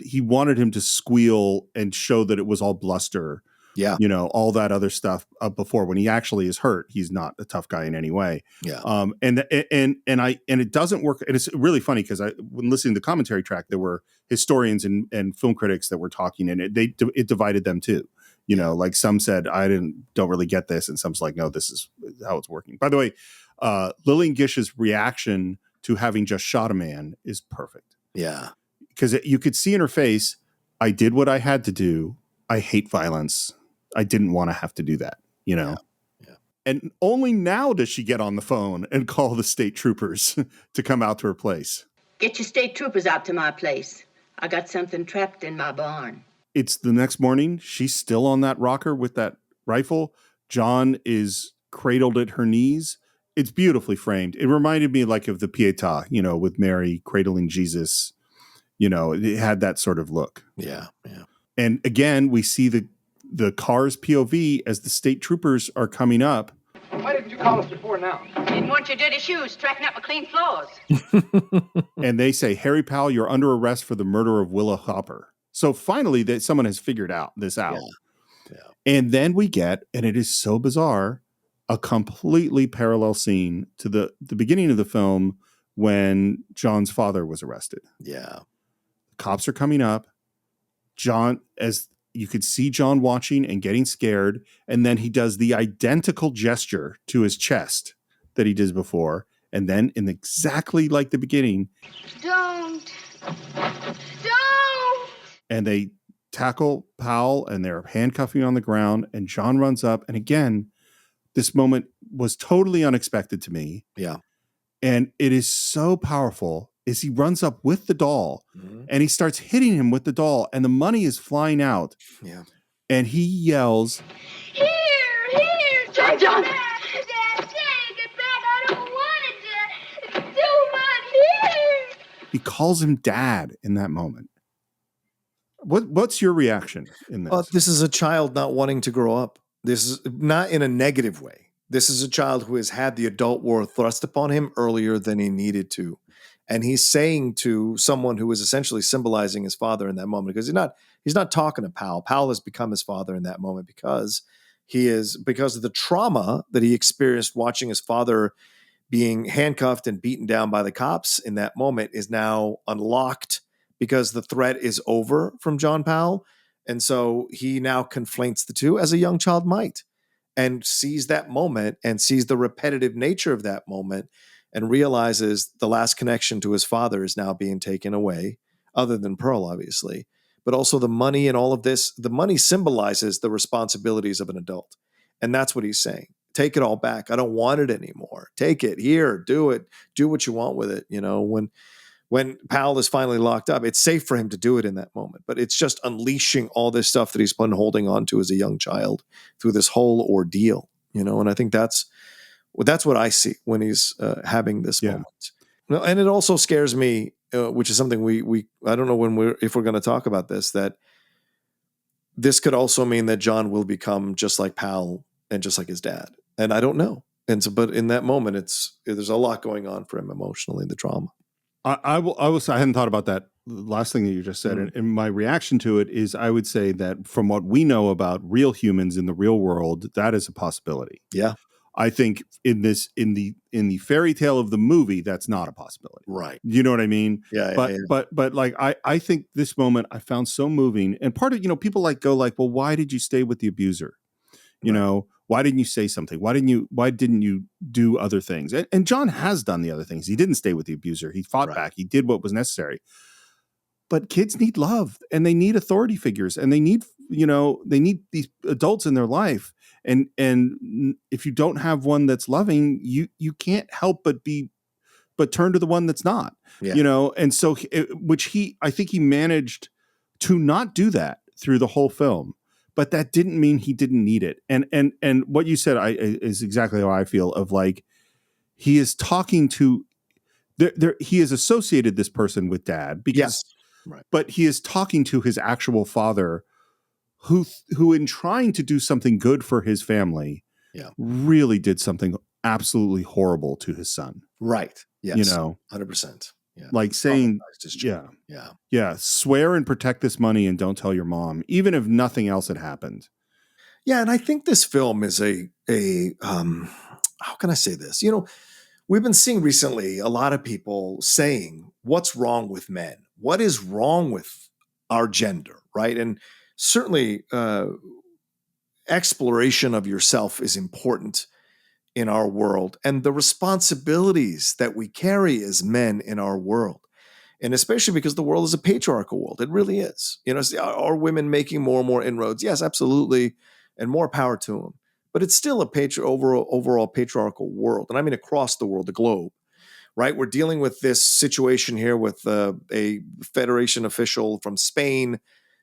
him to squeal and show that it was all bluster, Yeah. You know, all that other stuff before. When he actually is hurt, he's not a tough guy in any way. Yeah. And it doesn't work. And it's really funny because when listening to the commentary track, there were historians and film critics that were talking, and it divided them too. You know, like some said, don't really get this. And some's like, no, this is how it's working. By the way, Lillian Gish's reaction to having just shot a man is perfect. Yeah. Because you could see in her face, I did what I had to do. I hate violence. I didn't want to have to do that, you know? Yeah. And only now does she get on the phone and call the state troopers to come out to her place. Get your state troopers out to my place. I got something trapped in my barn. It's the next morning. She's still on that rocker with that rifle. John is cradled at her knees. It's beautifully framed. It reminded me like of the Pietà, you know, with Mary cradling Jesus. You know, it had that sort of look. Yeah, yeah. And again, we see the car's POV as the state troopers are coming up. Why didn't you call us before now? Didn't want your dirty shoes tracking up my clean floors. And they say, Harry Powell, you're under arrest for the murder of Willa Hopper. So finally, someone has figured this out. Yeah. And then we get, and it is so bizarre, a completely parallel scene to the beginning of the film when John's father was arrested. Yeah. Cops are coming up. John, as you could see John watching and getting scared, and then he does the identical gesture to his chest that he did before. And then in exactly like the beginning, Don't. and they tackle Powell and they're handcuffing on the ground, and John runs up. And again, this moment was totally unexpected to me. Yeah. And it is so powerful as he runs up with the doll and he starts hitting him with the doll, and the money is flying out. Yeah. And he yells, Here, John. Dad, take it back. I don't want it, Dad. It's too much here. he calls him dad in that moment. What's your reaction in this? This is a child not wanting to grow up. This is not in a negative way. This is a child who has had the adult world thrust upon him earlier than he needed to. And he's saying to someone who is essentially symbolizing his father in that moment, because he's not talking to Powell. Powell has become his father in that moment because of the trauma that he experienced watching his father being handcuffed and beaten down by the cops in that moment is now unlocked because the threat is over from John Powell. And so he now conflates the two as a young child might, and sees that moment and sees the repetitive nature of that moment and realizes the last connection to his father is now being taken away, other than Pearl, obviously. But also the money and all of this, the money symbolizes the responsibilities of an adult. And that's what he's saying. Take it all back. I don't want it anymore. Take it. Here, do it. Do what you want with it. You know, when Powell is finally locked up, it's safe for him to do it in that moment. But it's just unleashing all this stuff that he's been holding on to as a young child through this whole ordeal, you know. And I think that's what I see when he's having this moment. And it also scares me, which is something we I don't know if we're going to talk about this, that this could also mean that John will become just like Powell and just like his dad. And I don't know. And so, but in that moment, there's a lot going on for him emotionally, the trauma. I hadn't thought about that last thing that you just said. And my reaction to it is, I would say that from what we know about real humans in the real world, that is a possibility. Yeah. I think in the fairy tale of the movie, that's not a possibility. Right. You know what I mean? Yeah. But like, I think this moment I found so moving. And part of, people go, well, why did you stay with the abuser? You know, why didn't you say something? Why didn't you do other things? And John has done the other things. He didn't stay with the abuser. He fought back. He did what was necessary. But kids need love, and they need authority figures, and they need these adults in their life. And if you don't have one that's loving, you can't help but turn to the one that's not. Yeah. And so I think he managed to not do that through the whole film. But that didn't mean he didn't need it. And what you said is exactly how I feel, of like, he is talking to he has associated this person with dad because, but he is talking to his actual father, who in trying to do something good for his family, really did something absolutely horrible to his son. Right. Yes. 100%. Yeah. Like saying, yeah, swear and protect this money and don't tell your mom, even if nothing else had happened. Yeah, and I think this film is a how can I say this? We've been seeing recently a lot of people saying, what's wrong with men? What is wrong with our gender, right? And certainly exploration of yourself is important in our world, and the responsibilities that we carry as men in our world. And especially because the world is a patriarchal world. It really is. Are women making more and more inroads? Yes, absolutely. And more power to them. But it's still a overall patriarchal world. And I mean across the world, the globe, right? We're dealing with this situation here with a Federation official from Spain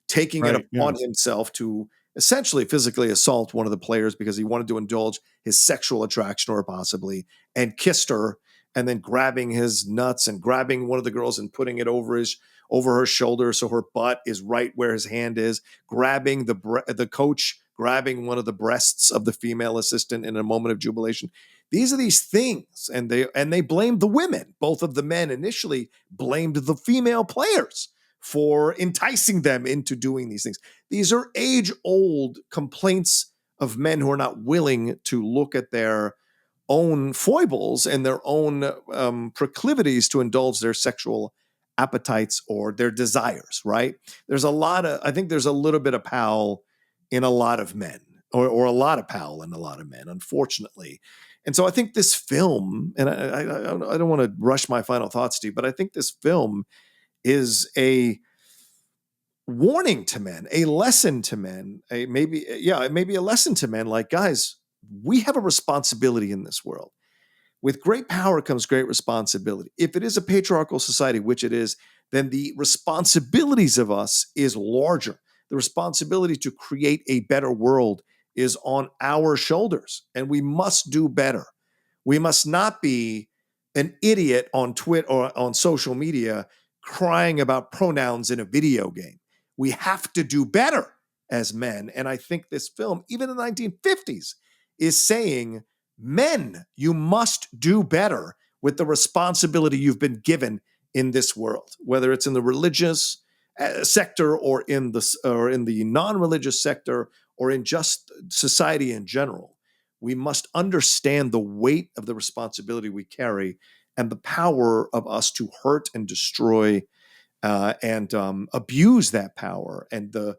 taking it upon himself to essentially physically assault one of the players because he wanted to indulge his sexual attraction or possibly, and kissed her, and then grabbing his nuts and grabbing one of the girls and putting it over her shoulder so her butt is right where his hand is, grabbing the coach, grabbing one of the breasts of the female assistant in a moment of jubilation. These are these things, and they blamed the women. Both of the men initially blamed the female players for enticing them into doing these things. These are age-old complaints of men who are not willing to look at their own foibles and their own proclivities to indulge their sexual appetites or their desires, right? I think there's a little bit of Powell in a lot of men, or a lot of Powell in a lot of men, unfortunately. And so I think this film, and I don't want to rush my final thoughts, Steve, but I think this film is a warning to men, a lesson to men, maybe a lesson to men like, guys, we have a responsibility in this world. With great power comes great responsibility. If it is a patriarchal society, which it is, then the responsibilities of us is larger. The responsibility to create a better world is on our shoulders, and we must do better. We must not be an idiot on Twitter or on social media crying about pronouns in a video game. We have to do better as men. And I think this film, even in the 1950s, is saying, men, you must do better with the responsibility you've been given in this world, whether it's in the religious sector or in the non-religious sector or in just society in general. We must understand the weight of the responsibility we carry and the power of us to hurt and destroy and abuse that power, and the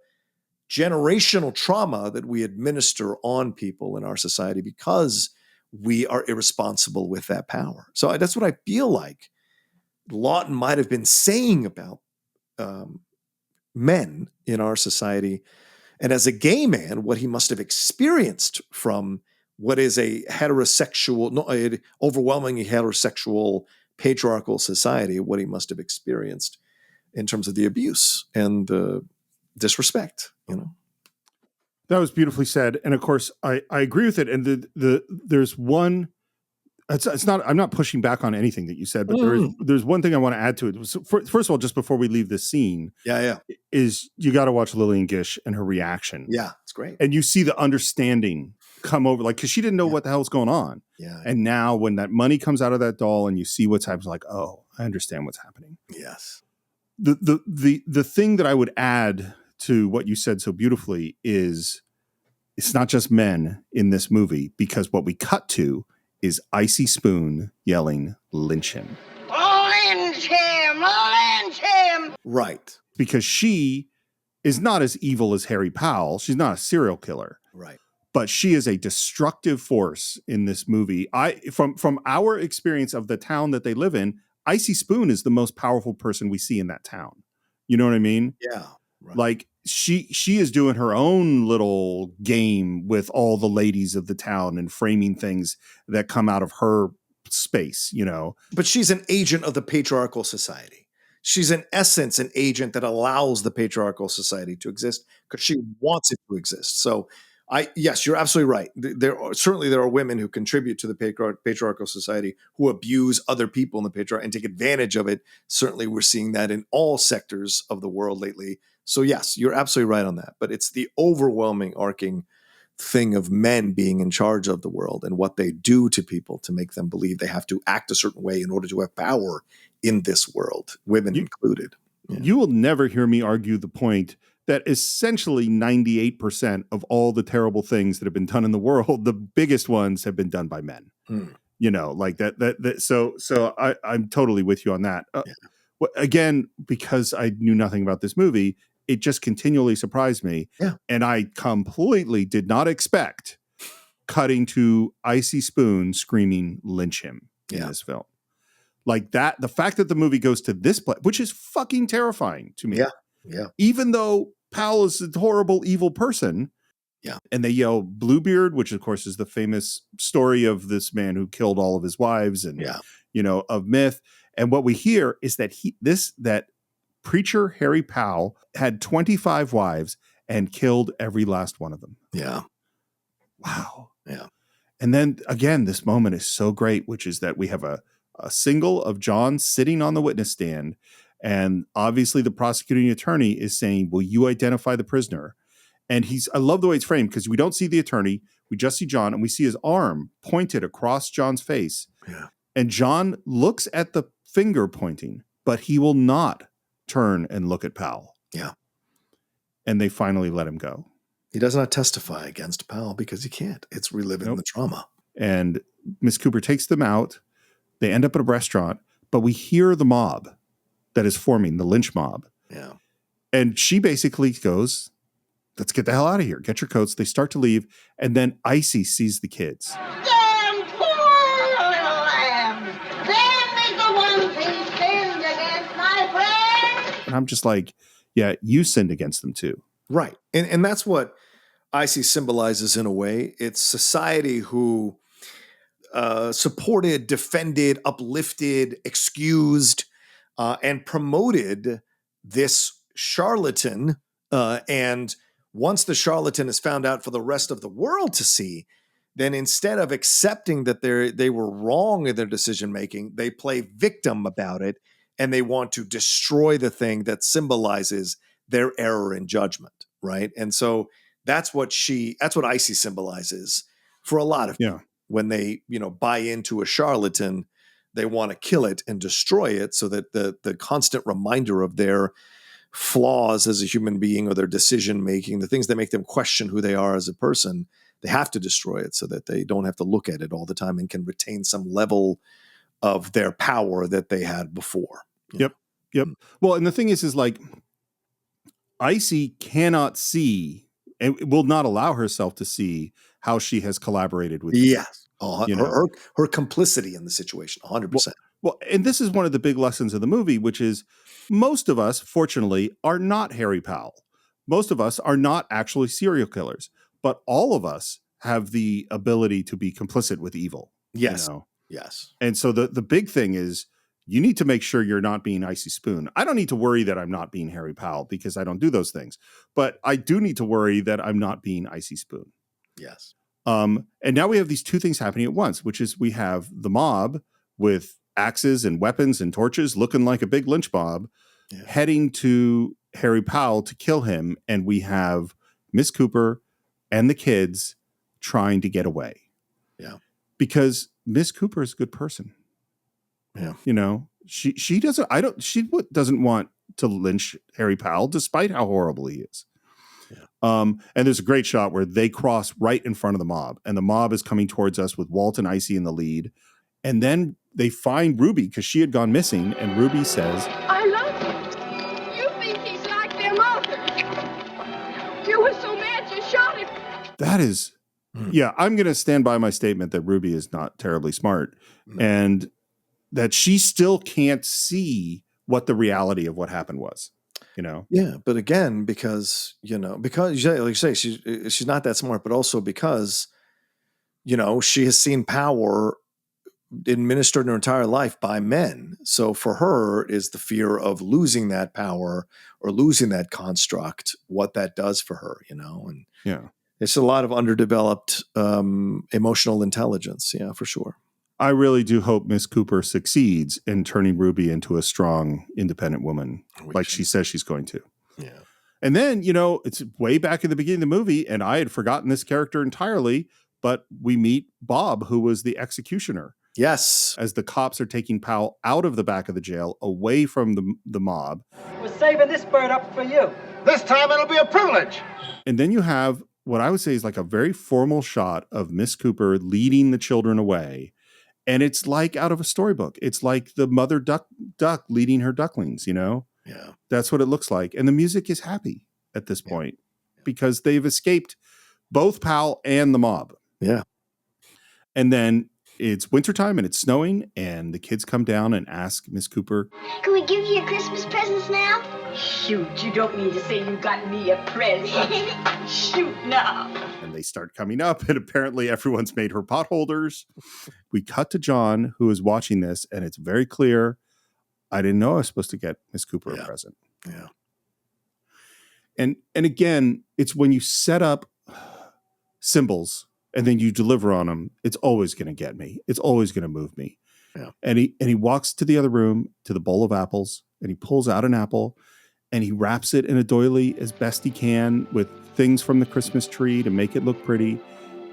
generational trauma that we administer on people in our society because we are irresponsible with that power. So that's what I feel like Laughton might have been saying about men in our society. And as a gay man, what he must have experienced from what is a overwhelmingly heterosexual patriarchal society, what he must have experienced in terms of the abuse and the disrespect, That was beautifully said. And of course, I agree with it. And there's one, it's not, I'm not pushing back on anything that you said, but there's one thing I want to add to it. First of all, just before we leave this scene, is you got to watch Lillian Gish and her reaction. Yeah, it's great. And you see the understanding come over, like, because she didn't know what the hell's going on. Yeah. And now when that money comes out of that doll and you see what's happening, like, oh, I understand what's happening. Yes. The thing that I would add to what you said so beautifully is it's not just men in this movie, because what we cut to is Icy Spoon yelling, "Lynch him." Lynch him! Lynch him! Right. Because she is not as evil as Harry Powell. She's not a serial killer. Right. But she is a destructive force in this movie. From our experience of the town that they live in, Icy Spoon is the most powerful person we see in that town. You know what I mean? Yeah. Right. Like she is doing her own little game with all the ladies of the town and framing things that come out of her space, But she's an agent of the patriarchal society. She's in essence an agent that allows the patriarchal society to exist because she wants it to exist. So yes, you're absolutely right. There are women who contribute to the patriarchal society who abuse other people in the patriarchy and take advantage of it. Certainly we're seeing that in all sectors of the world lately. So yes, you're absolutely right on that. But it's the overwhelming arcing thing of men being in charge of the world and what they do to people to make them believe they have to act a certain way in order to have power in this world, women included. You will never hear me argue the point that essentially 98% of all the terrible things that have been done in the world, the biggest ones have been done by men. You know, like that. So I'm totally with you on that. Again, because I knew nothing about this movie, it just continually surprised me. Yeah. And I completely did not expect cutting to Icy Spoon screaming lynch him in this film. Like that, the fact that the movie goes to this place, which is fucking terrifying to me. Yeah. Yeah. Even though Powell is a horrible, evil person. Yeah. And they yell Bluebeard, which of course is the famous story of this man who killed all of his wives and, you know, of myth. And what we hear is that that preacher Harry Powell had 25 wives and killed every last one of them. Yeah. Wow. Yeah. And then again, this moment is so great, which is that we have a single of John sitting on the witness stand. And obviously the prosecuting attorney is saying, will you identify the prisoner? And I love the way it's framed because we don't see the attorney. We just see John and we see his arm pointed across John's face. Yeah. And John looks at the finger pointing, but he will not turn and look at Powell. Yeah. And they finally let him go. He does not testify against Powell because he can't. It's reliving the trauma. And Miss Cooper takes them out. They end up at a restaurant, but we hear the mob that is forming, the lynch mob. Yeah. And she basically goes, let's get the hell out of here. Get your coats. They start to leave. And then Icy sees the kids. Damn poor little lambs. Them is the ones who sinned against my friend. And I'm just like, yeah, you sinned against them too. Right. And that's what Icy symbolizes in a way. It's society who supported, defended, uplifted, excused, and promoted this charlatan. And once the charlatan is found out for the rest of the world to see, then instead of accepting that they were wrong in their decision making, they play victim about it, and they want to destroy the thing that symbolizes their error in judgment, right? And so that's what Icy symbolizes for a lot of people. When they, buy into a charlatan, they want to kill it and destroy it so that the constant reminder of their flaws as a human being or their decision making, the things that make them question who they are as a person, they have to destroy it so that they don't have to look at it all the time and can retain some level of their power that they had before. Yep. Well, and the thing is like Icy cannot see and will not allow herself to see how she has collaborated with yes. Her complicity in the situation, 100%. Well, and this is one of the big lessons of the movie, which is most of us, fortunately, are not Harry Powell. Most of us are not actually serial killers, but all of us have the ability to be complicit with evil. Yes. Yes. And so the big thing is you need to make sure you're not being Icy Spoon. I don't need to worry that I'm not being Harry Powell because I don't do those things, but I do need to worry that I'm not being Icy Spoon. Yes. And now we have these two things happening at once, which is we have the mob with axes and weapons and torches looking like a big lynch mob heading to Harry Powell to kill him. And we have Miss Cooper and the kids trying to get away. Yeah. Because Miss Cooper is a good person. Yeah. She doesn't want to lynch Harry Powell despite how horrible he is. And there's a great shot where they cross right in front of the mob, and the mob is coming towards us with Walt and Icy in the lead. And then they find Ruby because she had gone missing, and Ruby says, I love him. You think he's like them others. You were so mad you shot him. That is, I'm going to stand by my statement that Ruby is not terribly smart, and that she still can't see what the reality of what happened was. Yeah, but again, because like you say, she's not that smart, but also because, she has seen power administered in her entire life by men. So for her is the fear of losing that power or losing that construct, what that does for her, and it's a lot of underdeveloped emotional intelligence. Yeah, for sure. I really do hope Miss Cooper succeeds in turning Ruby into a strong, independent woman, like she says she's going to. Yeah. And then, it's way back in the beginning of the movie, and I had forgotten this character entirely, but we meet Bob, who was the executioner. Yes. As the cops are taking Powell out of the back of the jail, away from the mob. We're saving this bird up for you. This time it'll be a privilege. And then you have what I would say is like a very formal shot of Miss Cooper leading the children away. And it's like out of a storybook. It's like the mother duck leading her ducklings, you know? Yeah. That's what it looks like. And the music is happy at this point because they've escaped both Powell and the mob. Yeah. And then it's wintertime and it's snowing, and the kids come down and ask Miss Cooper, Can we give you Christmas presents now? Shoot, you don't mean to say you got me a present. Shoot now. and they start coming up, and apparently everyone's made her potholders. We cut to John, who is watching this, and it's very clear. I didn't know I was supposed to get Miss Cooper a present. Yeah. And again, it's when you set up symbols and then you deliver on them, it's always going to get me. It's always going to move me. Yeah. And he walks to the other room, to the bowl of apples, and he pulls out an apple and he wraps it in a doily as best he can with things from the Christmas tree to make it look pretty.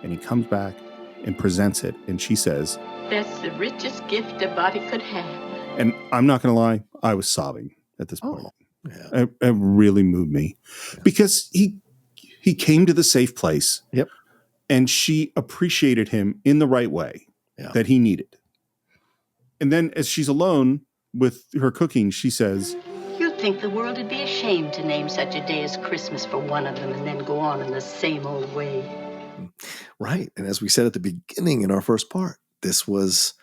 And he comes back and presents it. And she says, That's the richest gift a body could have. and I'm not going to lie, I was sobbing at this point. Yeah. It really moved me because he came to the safe place. Yep. And she appreciated him in the right way that he needed. And then as she's alone with her cooking, she says, You'd think the world would be ashamed to name such a day as Christmas for one of them and then go on in the same old way. Right. And as we said at the beginning in our first part, this was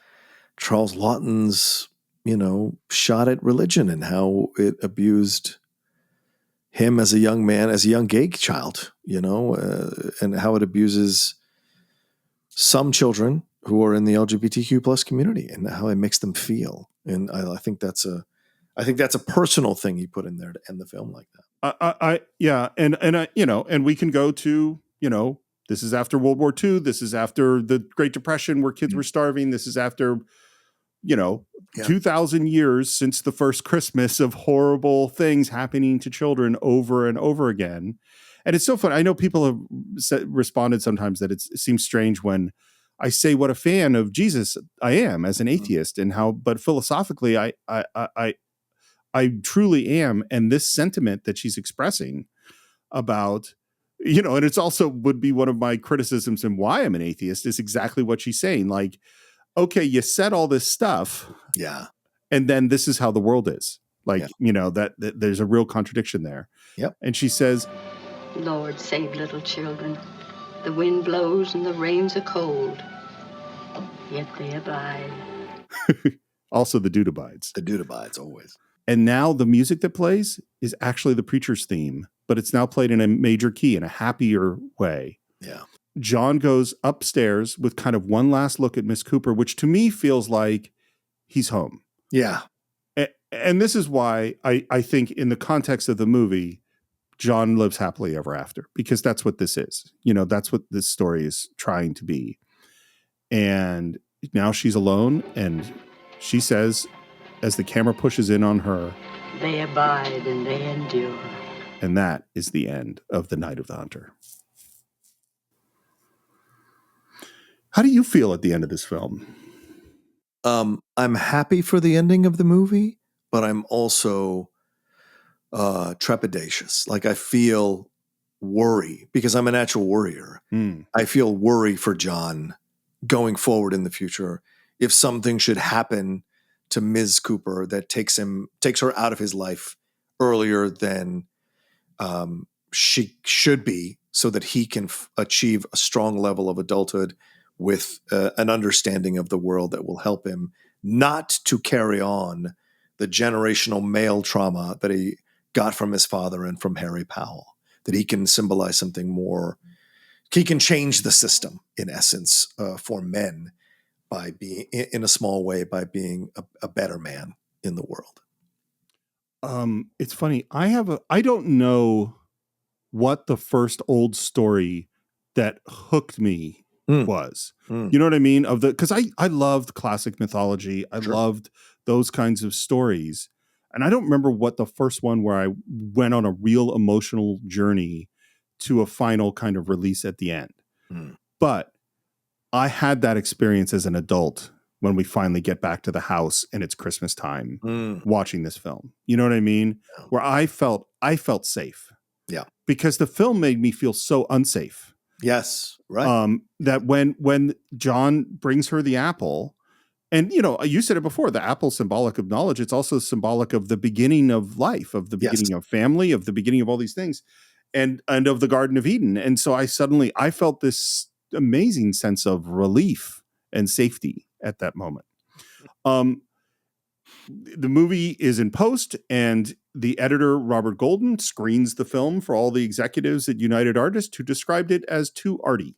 Charles Laughton's, shot at religion and how it abused him as a young man, as a young gay child, and how it abuses some children who are in the LGBTQ plus community and how it makes them feel. And I think that's a personal thing he put in there to end the film like that. And we can go to, this is after World War II. This is after the Great Depression where kids were starving. This is after, 2,000 years since the first Christmas of horrible things happening to children over and over again. And it's so fun. I know people have responded sometimes that it seems strange when I say what a fan of Jesus I am as an atheist and but philosophically, I truly am. And this sentiment that she's expressing about, and it's also would be one of my criticisms and why I'm an atheist is exactly what she's saying. Like, okay, you said all this stuff. Yeah. And then this is how the world is. Like, that there's a real contradiction there. Yep. And she says, Lord, save little children. The wind blows and the rains are cold, yet they abide. Also, the dude abides. The dude abides always. And now the music that plays is actually the preacher's theme, but it's now played in a major key in a happier way. Yeah. John goes upstairs with kind of one last look at Miss Cooper, which to me feels like he's home. Yeah. And this is why I think in the context of the movie, John lives happily ever after, because that's what this is. That's what this story is trying to be. And now she's alone, and she says, as the camera pushes in on her, They abide and they endure. And that is the end of The Night of the Hunter. How do you feel at the end of this film? I'm happy for the ending of the movie, but I'm also trepidatious. Like I feel worry because I'm a natural worrier. I feel worry for John going forward in the future. If something should happen to Ms. Cooper that takes her out of his life earlier than she should be, so that he can achieve a strong level of adulthood with an understanding of the world that will help him not to carry on the generational male trauma that he got from his father and from Harry Powell, that he can symbolize something more. He can change the system in essence for men by being in a small way, by being a better man in the world. It's funny. I don't know what the first old story that hooked me was. You know what I mean? Because I loved classic mythology. I loved those kinds of stories. And I don't remember what the first one where I went on a real emotional journey to a final kind of release at the end. But I had that experience as an adult when we finally get back to the house and it's Christmas time watching this film. You know what I mean? Yeah. Where I felt safe. Yeah. Because the film made me feel so unsafe. Yes. Right. That when John brings her the apple, and you said it before, the apple symbolic of knowledge, it's also symbolic of the beginning of life, of the beginning of family, of the beginning of all these things, and of the Garden of Eden. And so I felt this amazing sense of relief and safety at that moment. The movie is in post, and the editor, Robert Golden, screens the film for all the executives at United Artists, who described it as too arty.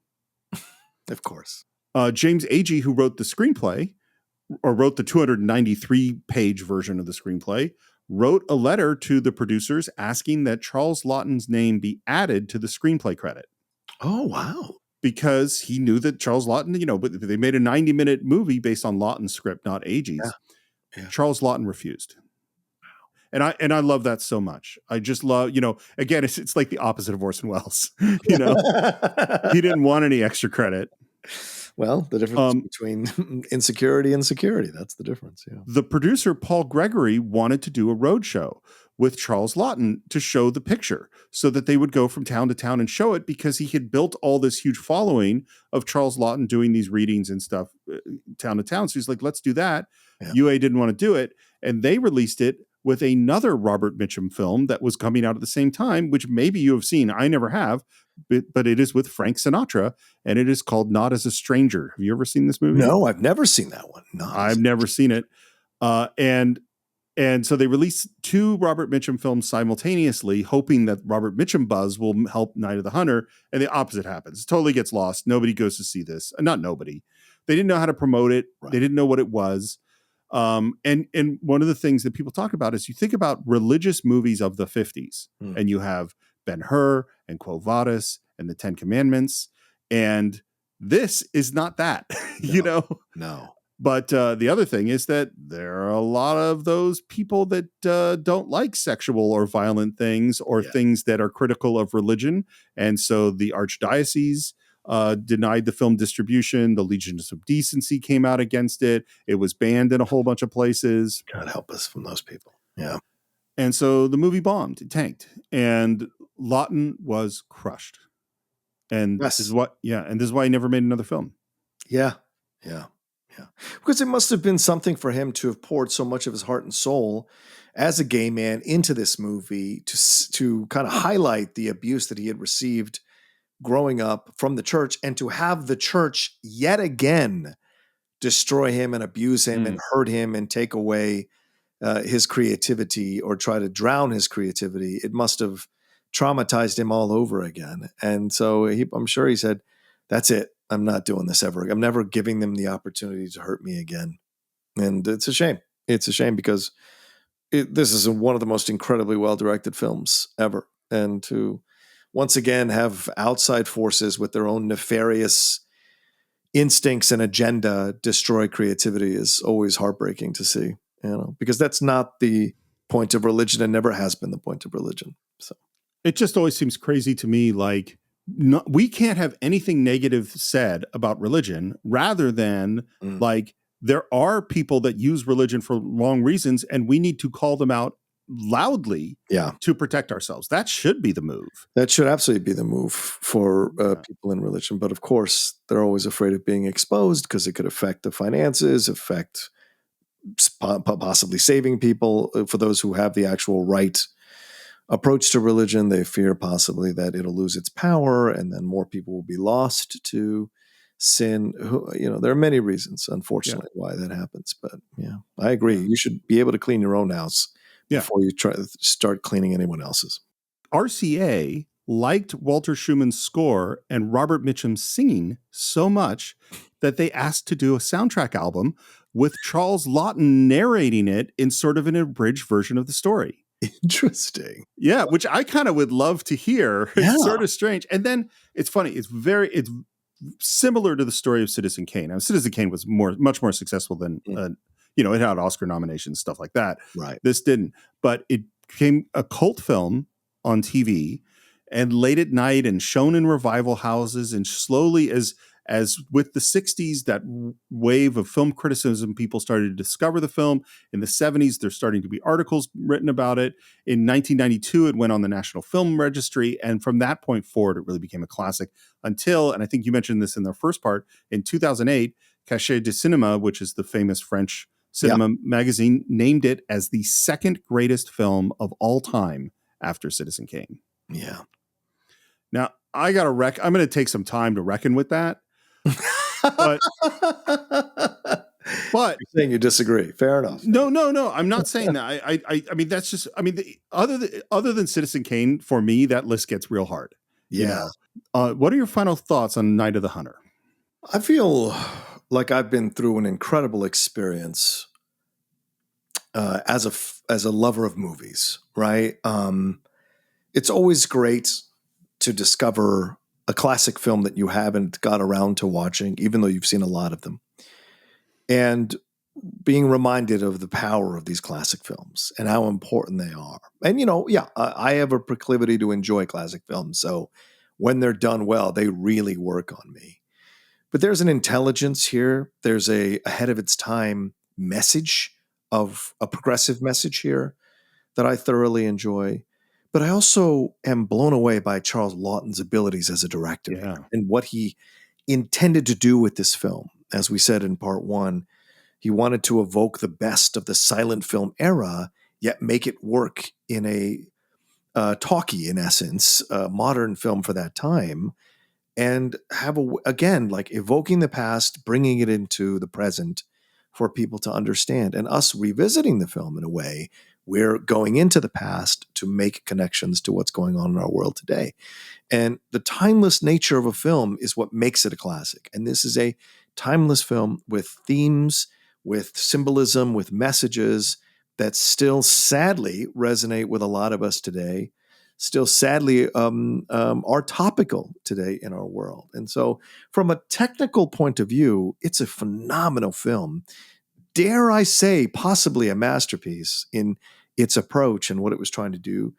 Of course. James Agee, who wrote the screenplay, or wrote the 293-page version of the screenplay, wrote a letter to the producers asking that Charles Laughton's name be added to the screenplay credit. Oh, wow. Because he knew that Charles Laughton, but they made a 90-minute movie based on Laughton's script, not Agee's. Yeah. Yeah. Charles Laughton refused. And I love that so much. I just love, again, it's like the opposite of Orson Welles. He didn't want any extra credit. Well, the difference between insecurity and security, that's the difference. Yeah. The producer, Paul Gregory, wanted to do a roadshow with Charles Laughton to show the picture so that they would go from town to town and show it, because he had built all this huge following of Charles Laughton doing these readings and stuff town to town. So he's like, let's do that. Yeah. UA didn't want to do it. And they released it with another Robert Mitchum film that was coming out at the same time, which maybe you have seen. I never have, but it is with Frank Sinatra, and it is called Not as a Stranger. Have you ever seen this movie? No, I've never seen that one. I've never seen it. And so they released two Robert Mitchum films simultaneously, hoping that Robert Mitchum buzz will help Night of the Hunter. And the opposite happens. It totally gets lost. Nobody goes to see this. Not nobody. They didn't know how to promote it. Right. They didn't know what it was. And one of the things that people talk about is you think about religious movies of the 50s, and you have Ben-Hur and Quo Vadis and the Ten Commandments. And this is not that, No. But the other thing is that there are a lot of those people that don't like sexual or violent things, or things that are critical of religion. And so the Archdiocese denied the film distribution. The Legions of Decency came out against it. It was banned in a whole bunch of places. God help us from those people. Yeah. And so the movie bombed. It tanked. And Laughton was crushed. And this is why he never made another film. Yeah. Yeah. Yeah. Because it must have been something for him to have poured so much of his heart and soul as a gay man into this movie to kind of highlight the abuse that he had received growing up from the church, and to have the church yet again destroy him and abuse him and hurt him and take away his creativity, or try to drown his creativity. It must have traumatized him all over again. And so I'm sure he said, that's it. I'm not doing this ever. I'm never giving them the opportunity to hurt me again. And it's a shame. It's a shame, because this is one of the most incredibly well-directed films ever. And to once again have outside forces with their own nefarious instincts and agenda destroy creativity is always heartbreaking to see, because that's not the point of religion, and never has been the point of religion. So it just always seems crazy to me, like, we can't have anything negative said about religion, rather than like, there are people that use religion for wrong reasons, and we need to call them out loudly to protect ourselves. That should be the move. That should absolutely be the move for people in religion. But of course, they're always afraid of being exposed, because it could affect the finances, affect possibly saving people. For those who have the actual right approach to religion, they fear possibly that it'll lose its power, and then more people will be lost to sin. There are many reasons, unfortunately, why that happens. But I agree. You should be able to clean your own house before you try to start cleaning anyone else's. RCA liked Walter Schumann's score and Robert Mitchum's singing so much that they asked to do a soundtrack album with Charles Laughton narrating it in sort of an abridged version of the story. Interesting. Yeah, which I kind of would love to hear. It's sort of strange. And then it's funny. It's similar to the story of Citizen Kane. Now, Citizen Kane was much more successful than, it had Oscar nominations, stuff like that. Right. This didn't. But it became a cult film on TV, and late at night, and shown in revival houses, and slowly, as as with the 60s, that wave of film criticism, people started to discover the film. In the 70s, there's starting to be articles written about it. In 1992, it went on the National Film Registry. And from that point forward, it really became a classic until, and I think you mentioned this in the first part, in 2008, Cachet de Cinéma, which is the famous French cinema magazine, named it as the second greatest film of all time after Citizen Kane. Yeah. Now, I'm going to take some time to reckon with that. But you're saying you disagree. Fair enough. No. I'm not saying that. I mean, that's just, I mean, other than Citizen Kane, for me, that list gets real hard. Yeah. What are your final thoughts on Night of the Hunter? I feel like I've been through an incredible experience as a lover of movies, right? It's always great to discover a classic film that you haven't got around to watching, even though you've seen a lot of them. And being reminded of the power of these classic films and how important they are. And, I have a proclivity to enjoy classic films. So when they're done well, they really work on me. But there's an intelligence here. There's a ahead of its time message, of a progressive message here that I thoroughly enjoy. But I also am blown away by Charles Laughton's abilities as a director and what he intended to do with this film. As we said in part one, he wanted to evoke the best of the silent film era, yet make it work in a talkie, in essence, modern film for that time, and have again, like evoking the past, bringing it into the present for people to understand, and us revisiting the film in a way. We're going into the past to make connections to what's going on in our world today. And the timeless nature of a film is what makes it a classic. And this is a timeless film with themes, with symbolism, with messages that still sadly resonate with a lot of us today, still sadly are topical today in our world. And so from a technical point of view, it's a phenomenal film. Dare I say, possibly a masterpiece in its approach and what it was trying to do.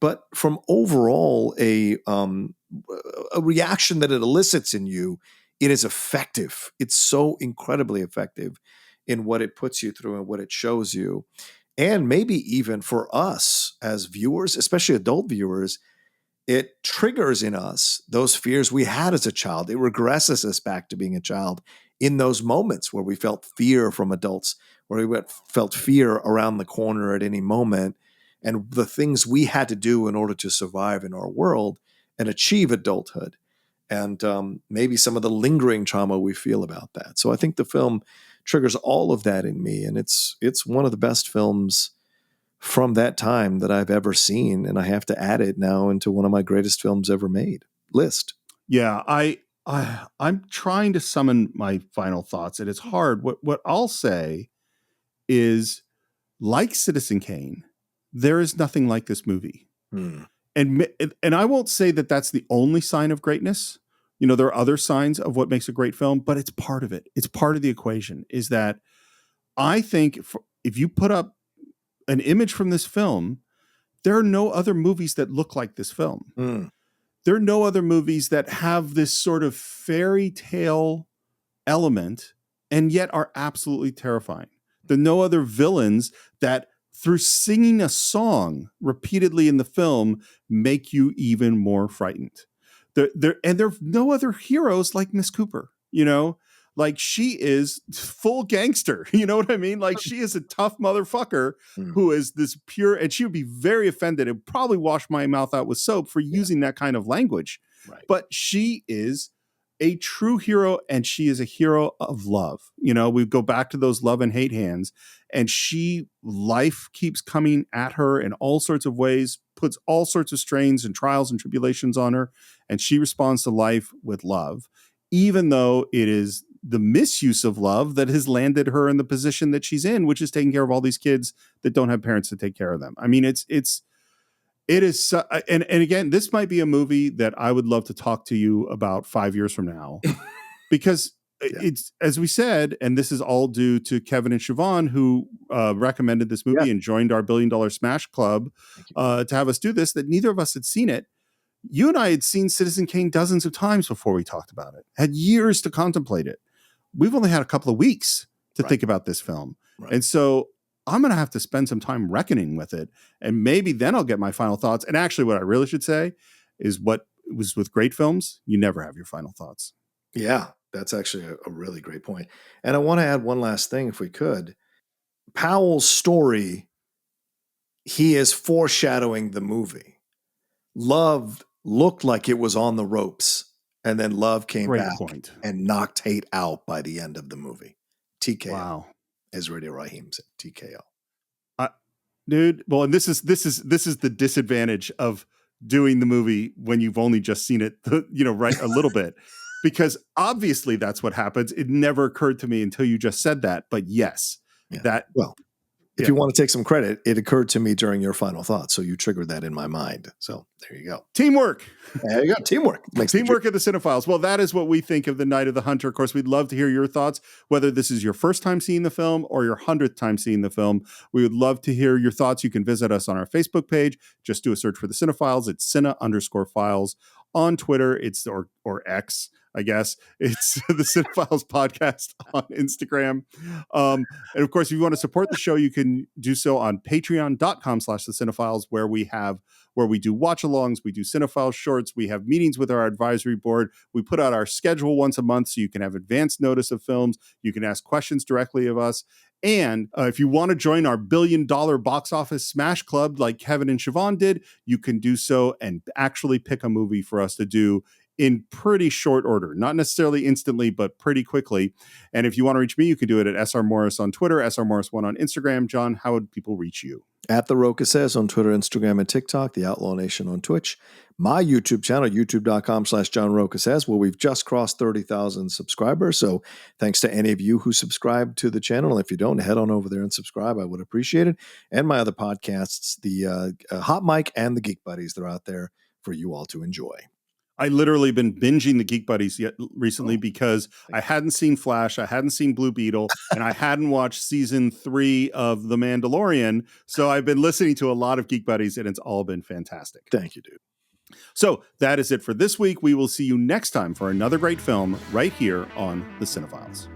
But from overall a reaction that it elicits in you, it is effective. It's so incredibly effective in what it puts you through and what it shows you. And maybe even for us as viewers, especially adult viewers, it triggers in us those fears we had as a child. It regresses us back to being a child in those moments where we felt fear from adults, where we felt fear around the corner at any moment, and the things we had to do in order to survive in our world and achieve adulthood, and maybe some of the lingering trauma we feel about that. So I think the film triggers all of that in me, and it's one of the best films from that time that I've ever seen, and I have to add it now into one of my greatest films ever made list. Yeah, I'm trying to summon my final thoughts, and it's hard. What I'll say is, like Citizen Kane, there is nothing like this movie. And I won't say that that's the only sign of greatness. There are other signs of what makes a great film, but it's part of it. It's part of the equation, is that I think if you put up an image from this film, there are no other movies that look like this film. There are no other movies that have this sort of fairy tale element and yet are absolutely terrifying. There are no other villains that, through singing a song repeatedly in the film, make you even more frightened. There are no other heroes like Miss Cooper, like she is full gangster. You know what I mean? Like she is a tough motherfucker who is this pure, and she would be very offended and probably wash my mouth out with soap for using that kind of language. Right. But she is a true hero, and she is a hero of love. We go back to those love and hate hands, and life keeps coming at her in all sorts of ways, puts all sorts of strains and trials and tribulations on her, and she responds to life with love, even though it is the misuse of love that has landed her in the position that she's in, which is taking care of all these kids that don't have parents to take care of them. I mean, it is, and again, this might be a movie that I would love to talk to you about 5 years from now, because it's, as we said, and this is all due to Kevin and Siobhan, who recommended this movie and joined our $1 Billion Smash Club to have us do this, that neither of us had seen it. You and I had seen Citizen Kane dozens of times before we talked about it, had years to contemplate it. We've only had a couple of weeks to think about this film. Right. And so I'm going to have to spend some time reckoning with it. And maybe then I'll get my final thoughts. And actually, what I really should say is what was with great films, you never have your final thoughts. Yeah, that's actually a really great point. And I want to add one last thing, if we could. Powell's story, he is foreshadowing the movie. Love looked like it was on the ropes, and then Love came back and knocked hate out by the end of the movie. TKO. Wow. As Radio Raheem said, TKO. Dude, well, and this is the disadvantage of doing the movie when you've only just seen it, right, a little bit. Because obviously that's what happens. It never occurred to me until you just said that. But yes, if you want to take some credit, it occurred to me during your final thoughts. So you triggered that in my mind. So there you go. Teamwork. There you go. Teamwork. Teamwork at the Cine-Files. Well, that is what we think of The Night of the Hunter. Of course, we'd love to hear your thoughts, whether this is your first time seeing the film or your 100th time seeing the film. We would love to hear your thoughts. You can visit us on our Facebook page. Just do a search for The Cine-Files. It's Cine_Files. On Twitter, it's or X, I guess. It's the Cine-Files podcast on Instagram. And of course, if you want to support the show, you can do so on patreon.com/thecine-files, where we do watch-alongs, we do Cine-Files shorts, we have meetings with our advisory board. We put out our schedule once a month so you can have advance notice of films. You can ask questions directly of us. And if you want to join our $1 billion box office smash club like Kevin and Siobhan did, you can do so and actually pick a movie for us to do in pretty short order, not necessarily instantly, but pretty quickly. And if you want to reach me, you can do it at SR Morris on Twitter, SR Morris1 on Instagram. John, how would people reach you? At The Roca Says on Twitter, Instagram, and TikTok, The Outlaw Nation on Twitch, my YouTube channel, youtube.com/John Roca Says, where we've just crossed 30,000 subscribers. So thanks to any of you who subscribe to the channel. And if you don't, head on over there and subscribe. I would appreciate it. And my other podcasts, the Hot Mic and the Geek Buddies, they're out there for you all to enjoy. I literally been binging the Geek Buddies recently because I hadn't seen Flash, I hadn't seen Blue Beetle, and I hadn't watched season 3 of The Mandalorian. So I've been listening to a lot of Geek Buddies, and it's all been fantastic. Thank you, dude. So that is it for this week. We will see you next time for another great film right here on The Cine-Files.